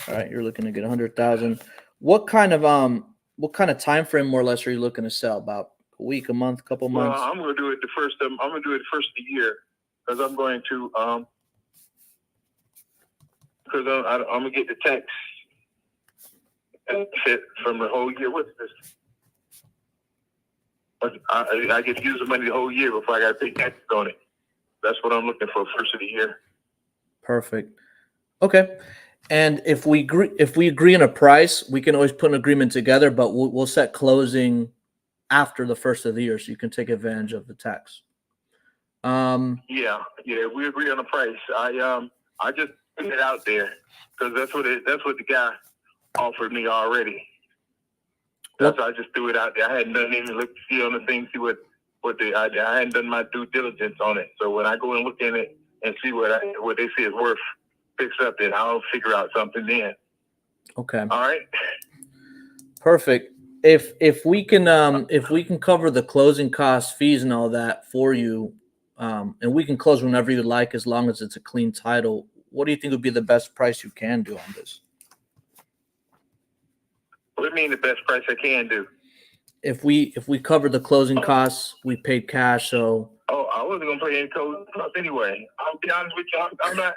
All right, you're looking to get 100,000. What kind of time frame more or less are you looking to sell? About a week, a month, couple months? Well, I'm going to do it the first of the year because I'm going to I'm going to get the tax benefit from the whole year. What's this? I get to use the money the whole year before I got to pay taxes on it. That's what I'm looking for first of the year. Perfect. Okay. And if we agree on a price, we can always put an agreement together, but we'll set closing after the first of the year so you can take advantage of the tax. Yeah, we agree on the price. I just put it out there because that's what the guy offered me already. That's why I just threw it out there. I hadn't done any look see on the thing, see what I hadn't done my due diligence on it. So when I go and look in it and see what they say is worth, fix up, then I'll figure out something then. Okay. All right. Perfect. If we can cover the closing costs, fees, and all that for you, and we can close whenever you like as long as it's a clean title. What do you think would be the best price you can do on this? What do you mean the best price I can do? If we cover the closing costs, we paid cash, so. Oh, I wasn't gonna pay any closing costs anyway. I'll be honest with you, I'm not.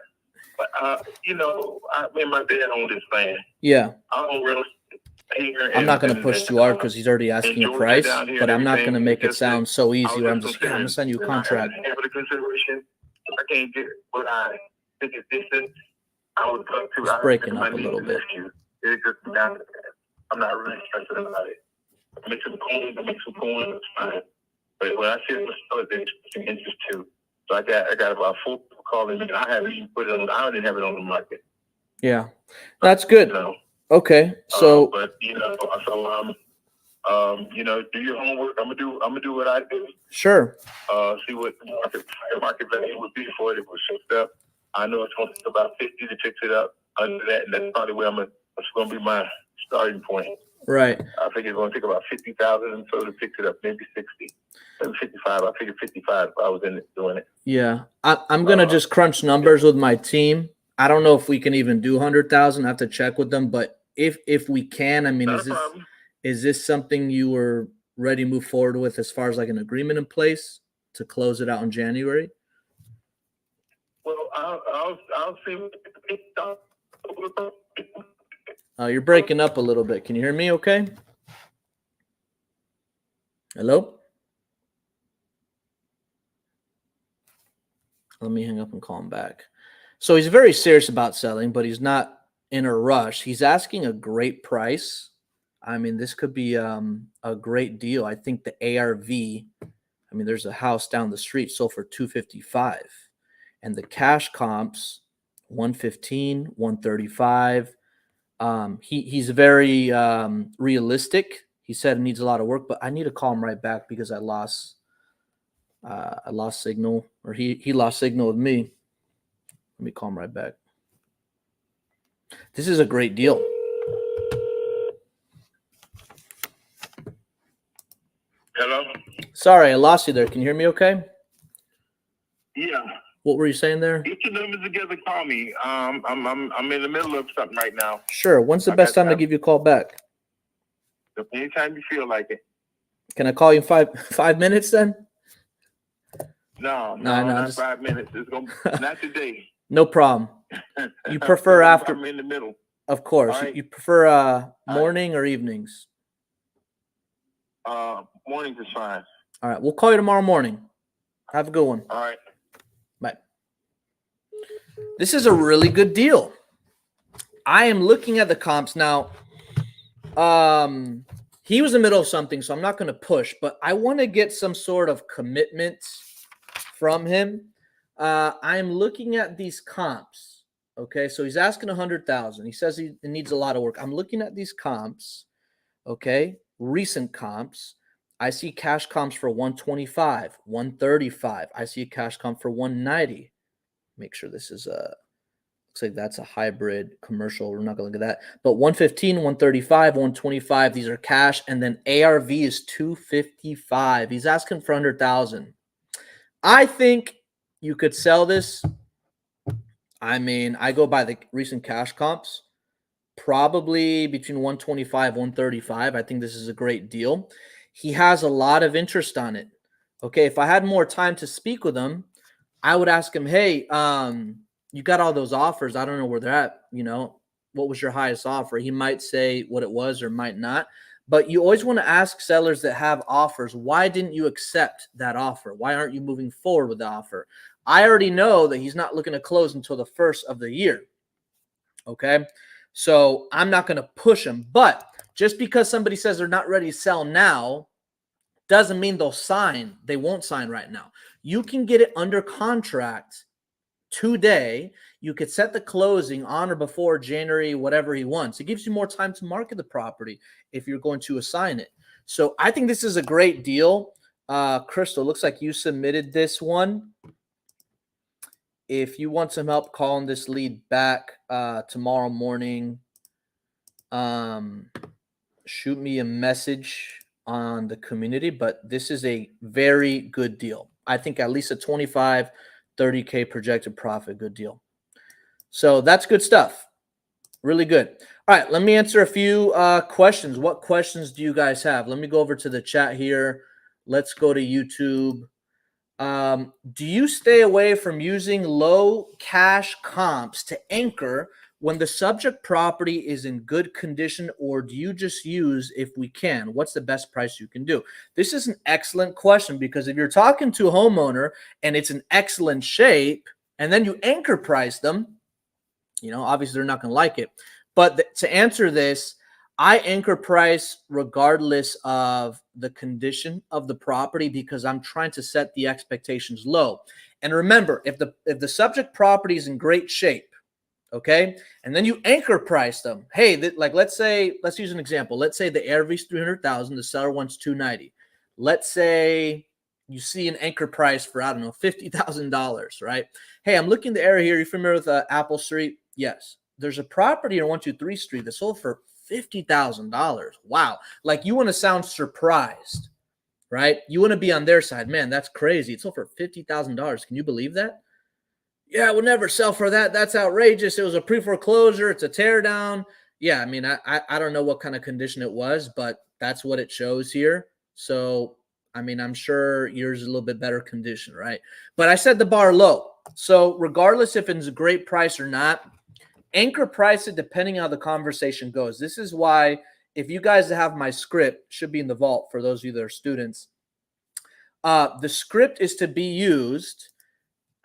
Me and my dad own this land. Yeah. I own real estate here. I'm not going to push too hard because he's already asking a price, but I'm not going to make it sound so easy where I'm going to send you a contract. For the consideration, I can't get what I think it's distant, I would go to. It's breaking up a little bit. It's just down. I'm not really stressing about it. Make some coins, it's fine. But when I see it, it's interest too. So I got about 4 people calling me. I haven't even put it on. I don't even have it on the market. Yeah, that's good. Okay, so but do your homework. I'm gonna do what I do. Sure. See what the market value would be for it. It was shipped up. I know it's going to take about 50 to fix it up. Under that, and that's probably where that's going to be my starting point. Right. I think it's going to take about 50,000 and so to fix it up, maybe 60, maybe 55. I figured 55 if I was in it doing it. Yeah, I'm gonna just crunch numbers with my team. I don't know if we can even do 100,000. I have to check with them, but if we can, I mean, is this something you were ready to move forward with as far as like an agreement in place to close it out in January? Well, I'll see. You're breaking up a little bit. Can you hear me okay? Hello? Let me hang up and call him back. So he's very serious about selling, but he's not in a rush. He's asking a great price. I mean, this could be a great deal. I think the ARV, I mean, there's a house down the street sold for $255, and the cash comps 115, 135. He's very realistic. He said it needs a lot of work, but I need to call him right back because I lost signal, or he lost signal with me. Let me call him right back. This is a great deal. Hello? Sorry, I lost you there. Can you hear me okay? Yeah. What were you saying there? Get your numbers together. Call me. I'm in the middle of something right now. Sure. When's the best time to give you a call back? Anytime you feel like it. Can I call you in 5 minutes then? No, not 5 minutes. It's not today. No problem. You prefer after? I'm in the middle. Of course. Right. You prefer morning or evenings? Mornings is fine. All right. We'll call you tomorrow morning. Have a good one. All right. Bye. This is a really good deal. I am looking at the comps now. He was in the middle of something, so I'm not going to push, but I want to get some sort of commitment from him. I'm looking at these comps. Okay, so he's asking 100,000. He says it needs a lot of work. I'm looking at these comps. Okay, recent comps. I see cash comps for 125, 135. I see a cash comp for 190. Make sure this is looks like that's a hybrid commercial. We're not going to look at that. But 115, 135, 125, these are cash. And then ARV is 255. He's asking for 100,000. I think you could sell this. I mean, I go by the recent cash comps, probably between 125, 135. I think this is a great deal. He has a lot of interest on it. Okay, if I had more time to speak with him, I would ask him, hey, you got all those offers. I don't know where they're at. You know, what was your highest offer? He might say what it was or might not. But you always want to ask sellers that have offers, why didn't you accept that offer? Why aren't you moving forward with the offer? I already know that he's not looking to close until the first of the year. Okay, so I'm not going to push him. But just because somebody says they're not ready to sell now doesn't mean they'll sign. They won't sign right now. You can get it under contract today. You could set the closing on or before January, whatever he wants. It gives you more time to market the property if you're going to assign it. So I think this is a great deal. Crystal, looks like you submitted this one. If you want some help calling this lead back tomorrow morning, shoot me a message on the community. But this is a very good deal. I think at least a 25, 30K projected profit, good deal. So that's good stuff. Really good. All right, let me answer a few questions. What questions do you guys have? Let me go over to the chat here. Let's go to YouTube. Do you stay away from using low cash comps to anchor when the subject property is in good condition, or do you just use if we can? What's the best price you can do? This is an excellent question, because if you're talking to a homeowner and it's in excellent shape, and then you anchor price them, obviously they're not going to like it. But to answer this, I anchor price regardless of the condition of the property because I'm trying to set the expectations low. And remember, if the subject property is in great shape, okay, and then you anchor price them. Hey, let's use an example. Let's say the ARV is 300,000, the seller wants 290. Let's say you see an anchor price for, I don't know, $50,000, right? Hey, I'm looking the area here. You familiar with Apple Street? Yes. There's a property on 123 Street that sold for $50,000. Wow. Like, you want to sound surprised, right? You want to be on their side. Man, that's crazy. It sold for $50,000. Can you believe that? Yeah, we'll never sell for that. That's outrageous. It was a pre-foreclosure. It's a tear down. Yeah, I mean, I don't know what kind of condition it was, but that's what it shows here. So, I mean, I'm sure yours is a little bit better condition, right? But I set the bar low. So regardless if it's a great price or not, anchor price it depending on how the conversation goes. This is why if you guys have my script, should be in the vault for those of you that are students. The script is to be used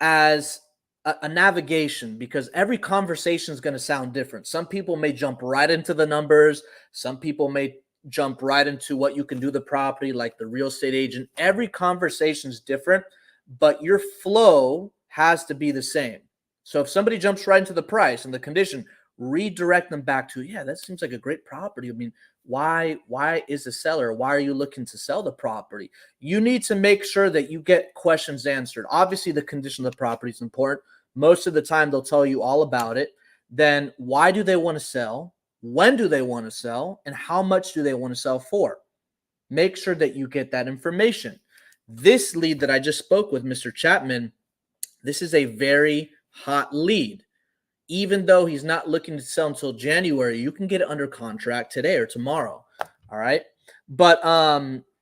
as a navigation because every conversation is going to sound different. Some people may jump right into the numbers. Some people may jump right into what you can do the property, like the real estate agent. Every conversation is different, but your flow has to be the same. So if somebody jumps right into the price and the condition, redirect them back to, yeah, that seems like a great property. I mean, why is the seller? Why are you looking to sell the property? You need to make sure that you get questions answered. Obviously, the condition of the property is important. Most of the time, they'll tell you all about it. Then why do they want to sell? When do they want to sell? And how much do they want to sell for? Make sure that you get that information. This lead that I just spoke with, Mr. Chapman, this is a very hot lead. Even though he's not looking to sell until January, you can get it under contract today or tomorrow. All right. But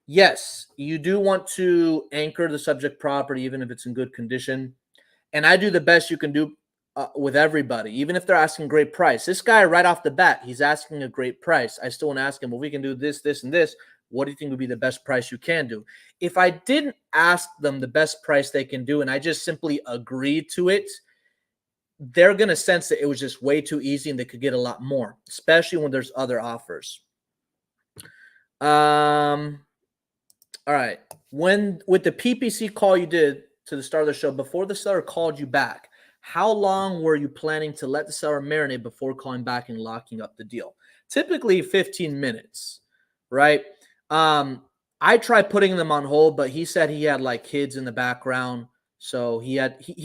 yes, you do want to anchor the subject property, even if it's in good condition. And I do the best you can do with everybody, even if they're asking great price. This guy right off the bat, he's asking a great price. I still want to ask him, well, we can do this, this, and this. What do you think would be the best price you can do? If I didn't ask them the best price they can do and I just simply agreed to it, they're going to sense that it was just way too easy and they could get a lot more, especially when there's other offers. All right. With the PPC call you did to the start of the show, before the seller called you back, how long were you planning to let the seller marinate before calling back and locking up the deal? Typically 15 minutes, right? I tried putting them on hold, but he said he had like kids in the background. So he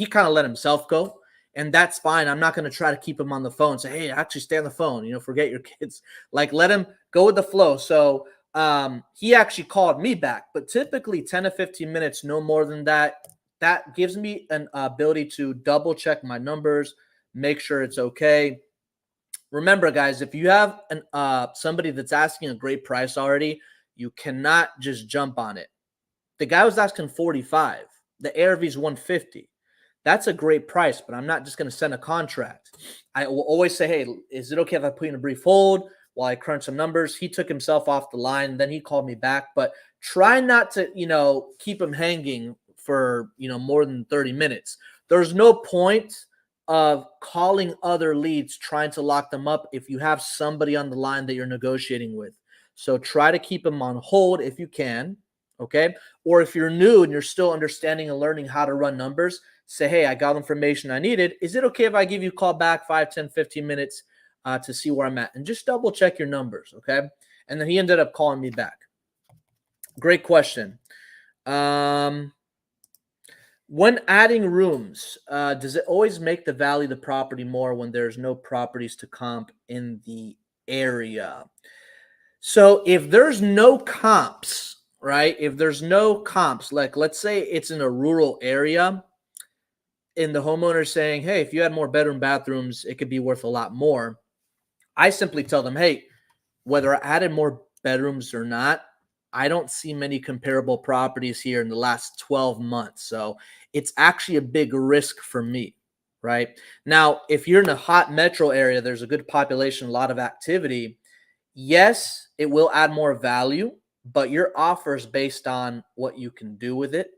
kind of let himself go. And that's fine. I'm not going to try to keep him on the phone and say, hey, actually stay on the phone, forget your kids. Like, let him go with the flow. So he actually called me back, but typically 10 to 15 minutes, no more than that. That gives me an ability to double check my numbers, make sure it's okay. Remember, guys, if you have somebody that's asking a great price already, you cannot just jump on it. The guy was asking 45. The ARV is 150. That's a great price, but I'm not just going to send a contract. I will always say, hey, is it okay if I put you in a brief hold while I crunch some numbers? He took himself off the line. Then he called me back. But try not to, keep him hanging for, more than 30 minutes. There's no point of calling other leads, trying to lock them up if you have somebody on the line that you're negotiating with. So try to keep them on hold if you can, okay? Or if you're new and you're still understanding and learning how to run numbers, say, hey, I got information I needed. Is it okay if I give you a call back 5, 10, 15 minutes to see where I'm at? And just double check your numbers, okay? And then he ended up calling me back. Great question. When adding rooms, does it always make the value of the property more when there's no properties to comp in the area? So if there's no comps, right? If there's no comps, like let's say it's in a rural area, and the homeowner saying, hey, if you had more bedroom bathrooms, it could be worth a lot more. I simply tell them, hey, whether I added more bedrooms or not, I don't see many comparable properties here in the last 12 months. So it's actually a big risk for me, right? Now, if you're in a hot metro area, there's a good population, a lot of activity. Yes, it will add more value, but your offer is based on what you can do with it,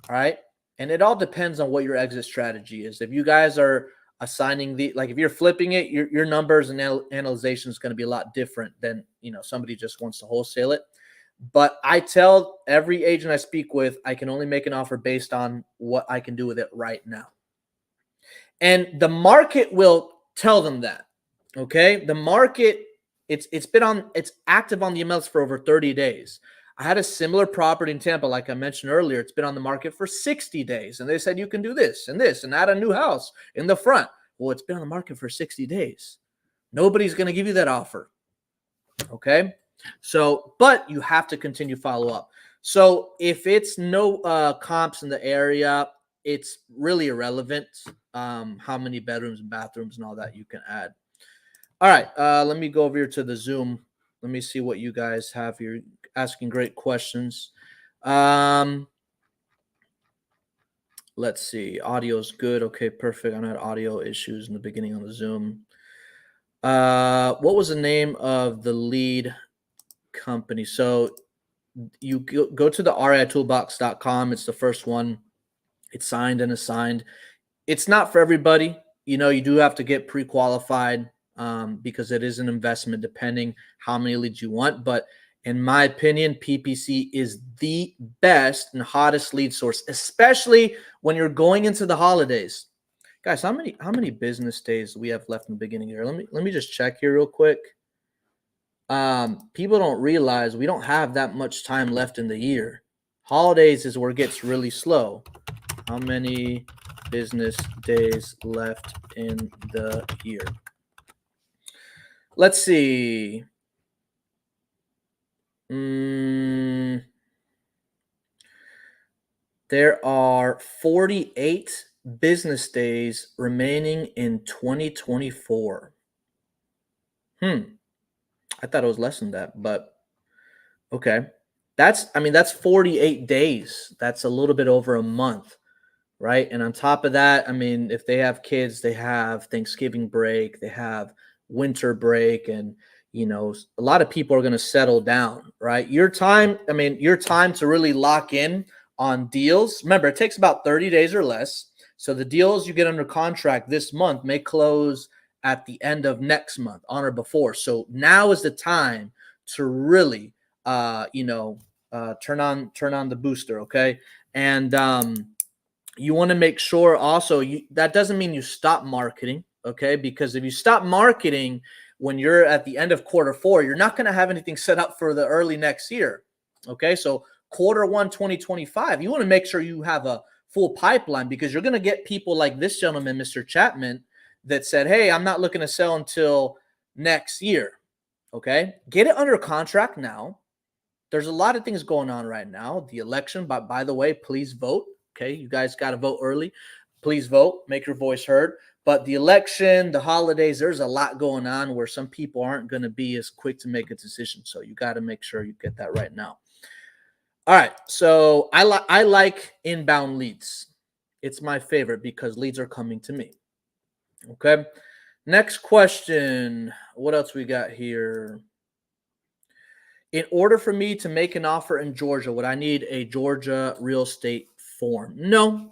all right? And it all depends on what your exit strategy is. If you guys are assigning if you're flipping it, your numbers and analyzation is going to be a lot different than, somebody just wants to wholesale it. But I tell every agent I speak with, I can only make an offer based on what I can do with it right now. And the market will tell them that. Okay. The market, it's active on the MLS for over 30 days. I had a similar property in Tampa, like I mentioned earlier. It's been on the market for 60 days. And they said, you can do this and add a new house in the front. Well, it's been on the market for 60 days. Nobody's going to give you that offer. Okay. So, but you have to continue follow up. So if it's no comps in the area, it's really irrelevant how many bedrooms and bathrooms and all that you can add. All right. Let me go over here to the Zoom. Let me see what you guys have here. Asking great questions. Let's see. Audio's good. Okay, perfect. I had audio issues in the beginning on the Zoom. What was the name of the lead company? So you go to the RIToolbox.com. It's the first one. It's signed and assigned. It's not for everybody. You do have to get pre-qualified because it is an investment depending how many leads you want. But in my opinion, PPC is the best and hottest lead source, especially when you're going into the holidays. Guys, how many business days we have left in the beginning here? Let me just check here real quick. People don't realize we don't have that much time left in the year. Holidays is where it gets really slow. How many business days left in the year? Let's see. There are 48 business days remaining in 2024. I thought it was less than that, but okay. That's 48 days. That's a little bit over a month, right? And on top of that, if they have kids, they have Thanksgiving break, they have winter break, and a lot of people are going to settle down, right? Your time to really lock in on deals. Remember, it takes about 30 days or less. So the deals you get under contract this month may close at the end of next month, on or before. So now is the time to really, turn on the booster, okay? And you want to make sure also that doesn't mean you stop marketing, okay? Because if you stop marketing when you're at the end of Q4, you're not going to have anything set up for the early next year, okay? So Q1 2025, you want to make sure you have a full pipeline because you're going to get people like this gentleman, Mr. Chapman, that said, hey, I'm not looking to sell until next year, okay? Get it under contract now. There's a lot of things going on right now. The election, but by the way, please vote, okay? You guys got to vote early. Please vote. Make your voice heard. But the election, the holidays, there's a lot going on where some people aren't going to be as quick to make a decision. So you got to make sure you get that right now. All right. So I like inbound leads. It's my favorite because leads are coming to me. Okay. Next question. What else we got here? In order for me to make an offer in Georgia, would I need a Georgia real estate form? No.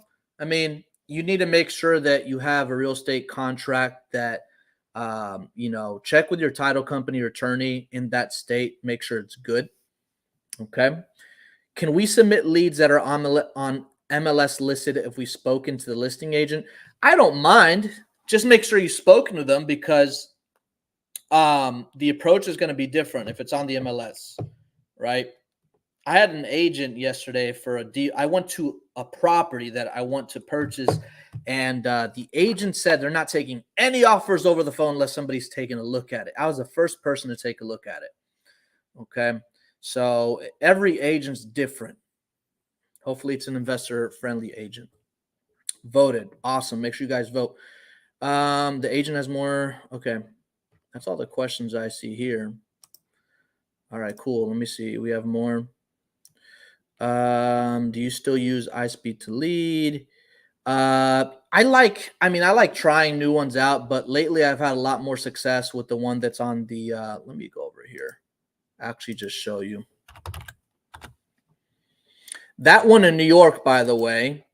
You need to make sure that you have a real estate contract that, check with your title company or attorney in that state. Make sure it's good. Okay. Can we submit leads that are on MLS listed if we spoken to the listing agent? I don't mind. Just make sure you've spoken to them because the approach is going to be different if it's on the MLS, right? I had an agent yesterday for a deal. I went to a property that I want to purchase, and the agent said they're not taking any offers over the phone unless somebody's taking a look at it. I was the first person to take a look at it. Okay. So every agent's different. Hopefully it's an investor-friendly agent. Voted. Awesome. Make sure you guys vote. The agent has more. Okay. That's all the questions I see here. All right, cool. Let me see. We have more. Do you still use iSpeed to lead? I like trying new ones out, but lately I've had a lot more success with the one that's on the, let me go over here. Actually just show you. That one in New York, by the way,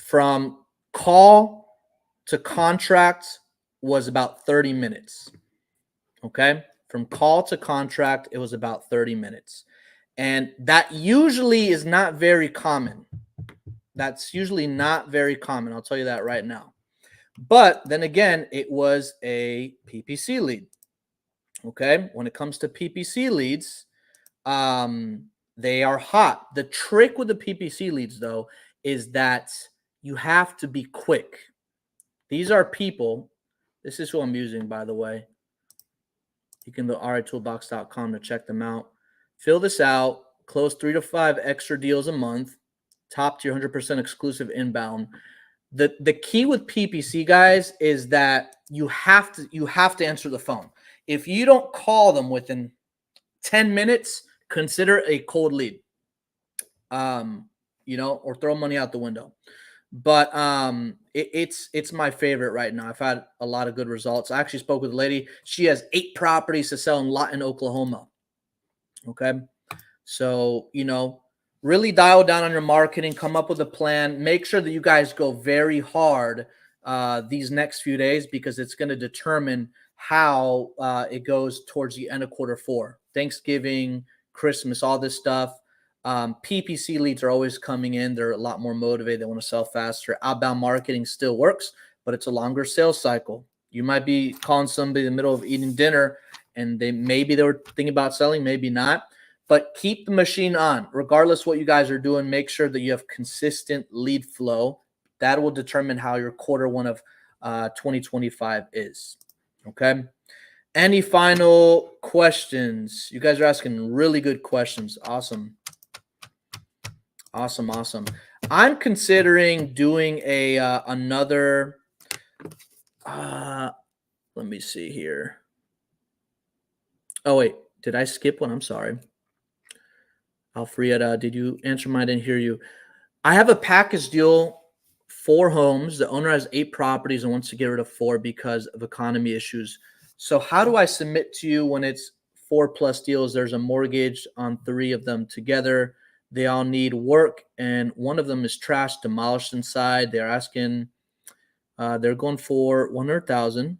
from call to contract was about 30 minutes. Okay. From call to contract, it was about 30 minutes. And that usually is not very common. That's usually not very common. I'll tell you that right now. But then again, it was a PPC lead. Okay. When it comes to PPC leads, they are hot. The trick with the PPC leads, though, is that you have to be quick. These are people. This is who I'm using, by the way. You can go to ritoolbox.com to check them out. Fill this out. Close 3 to 5 extra deals a month. Top tier 100% exclusive inbound. The key with PPC, guys, is that you have to answer the phone. If you don't call them within 10 minutes, consider a cold lead. Or throw money out the window. But it's my favorite right now. I've had a lot of good results. I actually spoke with a lady. She has 8 properties to sell in Lawton, Oklahoma. Okay. So, really dial down on your marketing, come up with a plan. Make sure that you guys go very hard these next few days, because it's going to determine how it goes towards the end of Q4. Thanksgiving, Christmas, all this stuff. PPC leads are always coming in. They're a lot more motivated. They want to sell faster. Outbound marketing still works, but it's a longer sales cycle. You might be calling somebody in the middle of eating dinner, and maybe they were thinking about selling, maybe not. But keep the machine on. Regardless what you guys are doing, make sure that you have consistent lead flow. That will determine how your Q1 of 2025 is. Okay. Any final questions? You guys are asking really good questions. Awesome. I'm considering doing another. Let me see here. Oh wait, did I skip one? I'm sorry. Alfreda, did you answer mine? I didn't hear you. I have a package deal, 4 homes. The owner has 8 properties and wants to get rid of 4 because of economy issues. So how do I submit to you when it's 4+ deals? There's a mortgage on 3 of them together. They all need work, and one of them is trash, demolished inside. They're asking, they're going for $100,000.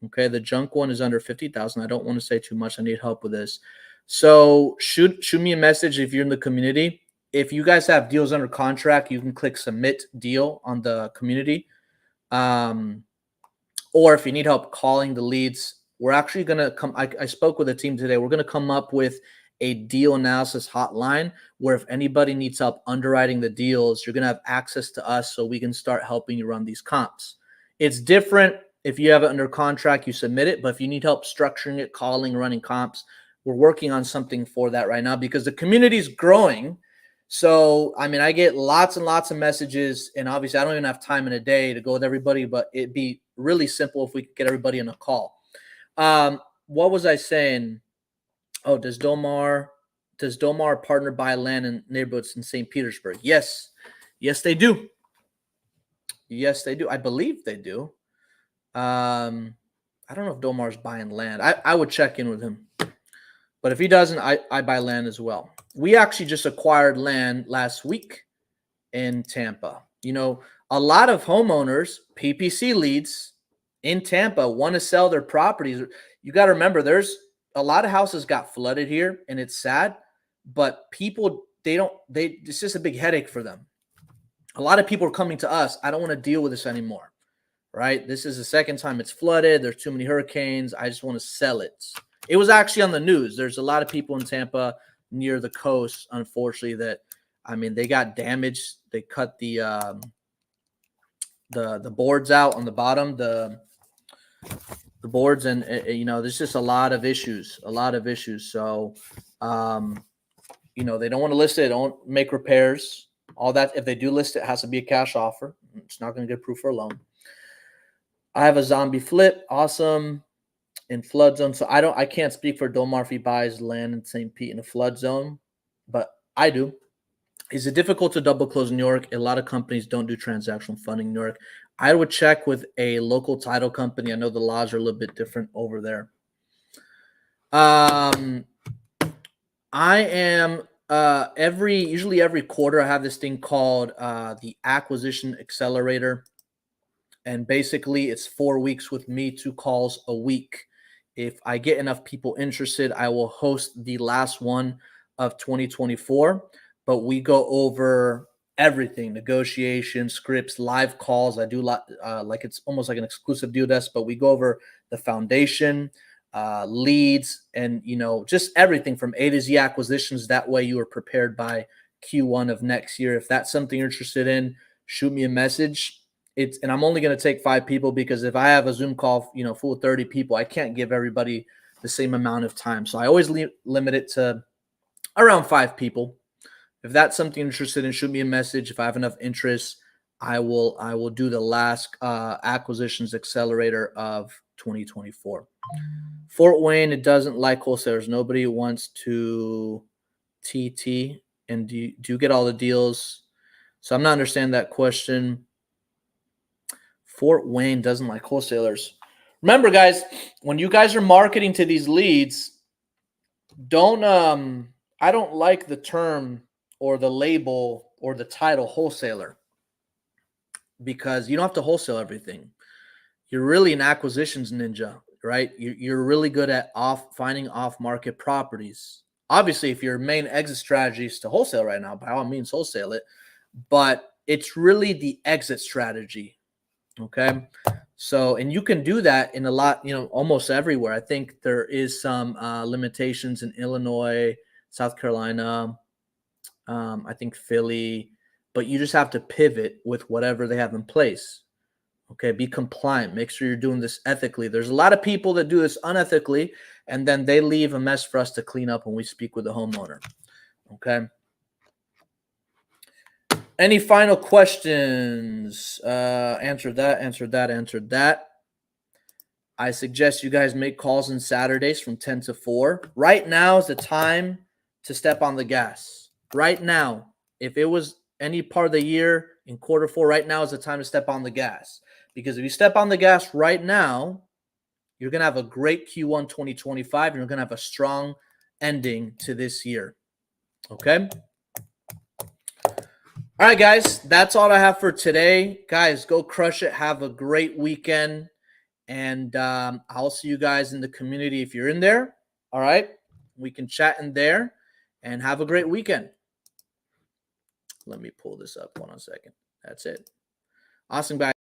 Okay, the junk one is under $50,000. I don't want to say too much. I need help with this. So shoot me a message if you're in the community. If you guys have deals under contract, you can click submit deal on the community. Or if you need help calling the leads, we're actually going to come. I spoke with the team today. We're going to come up with a deal analysis hotline where if anybody needs help underwriting the deals, you're going to have access to us so we can start helping you run these comps. It's different if you have it under contract, you submit it. But if you need help structuring it, calling, running comps, we're working on something for that right now because the community is growing. So, I get lots and lots of messages, and obviously I don't even have time in a day to go with everybody, but it'd be really simple if we could get everybody on a call. What was I saying? Oh, does Domar partner buy land in neighborhoods in St. Petersburg? Yes, they do. I believe they do. I don't know if Domar's buying land. I would check in with him. But if he doesn't, I buy land as well. We actually just acquired land last week in Tampa. A lot of homeowners, PPC leads in Tampa, want to sell their properties. You got to remember, there's a lot of houses got flooded here, and it's sad. But people, it's just a big headache for them. A lot of people are coming to us. I don't want to deal with this anymore. Right? This is the second time it's flooded. There's too many hurricanes. I just want to sell it. It was actually on the news. There's a lot of people in Tampa near the coast, unfortunately, that, they got damaged. They cut the boards out on the bottom, the boards, and there's just a lot of issues. So, they don't want to list it. They don't make repairs. All that. If they do list it, it has to be a cash offer. It's not going to get approved for a loan. I have a zombie flip. Awesome. In flood zone. So I can't speak for Domar if he buys land in St. Pete in a flood zone, but I do. Is it difficult to double close in New York? A lot of companies don't do transactional funding in New York. I would check with a local title company. I know the laws are a little bit different over there. I am usually every quarter I have this thing called the Acquisition Accelerator. And basically it's 4 weeks with me, 2 calls a week. If I get enough people interested, I will host the last one of 2024. But we go over everything: negotiation, scripts, live calls. I do like it's almost like an exclusive deal desk, but we go over the foundation, leads, and just everything from A to Z acquisitions. That way you are prepared by Q1 of next year. If that's something you're interested in, shoot me a message. And I'm only going to take 5 people, because if I have a Zoom call, full of 30 people, I can't give everybody the same amount of time. So I always limit it to around 5 people. If that's something you're interested in, shoot me a message. If I have enough interest, I will do the last acquisitions accelerator of 2024. Fort Wayne, it doesn't like wholesalers. Nobody wants to TT. And do you get all the deals? So I'm not understanding that question. Fort Wayne doesn't like wholesalers. Remember, guys, when you guys are marketing to these leads, I don't like the term or the label or the title wholesaler, because you don't have to wholesale everything. You're really an acquisitions ninja, right? You're really good at finding off-market properties. Obviously, if your main exit strategy is to wholesale right now, by all means, wholesale it. But it's really the exit strategy. Okay. So, and you can do that in a lot, almost everywhere. I think there is some limitations in Illinois, South Carolina, I think Philly, but you just have to pivot with whatever they have in place. Okay. Be compliant. Make sure you're doing this ethically. There's a lot of people that do this unethically, and then they leave a mess for us to clean up when we speak with the homeowner. Okay. Any final questions? Answered that. I suggest you guys make calls on Saturdays from 10 to 4. Right now is the time to step on the gas. Right now, if it was any part of the year in quarter 4, right now is the time to step on the gas. Because if you step on the gas right now, you're going to have a great Q1 2025, and you're going to have a strong ending to this year. Okay? All right, guys, that's all I have for today. Guys, go crush it. Have a great weekend. And I'll see you guys in the community if you're in there. All right? We can chat in there, and have a great weekend. Let me pull this up. Hold on a second. That's it. Awesome, guys.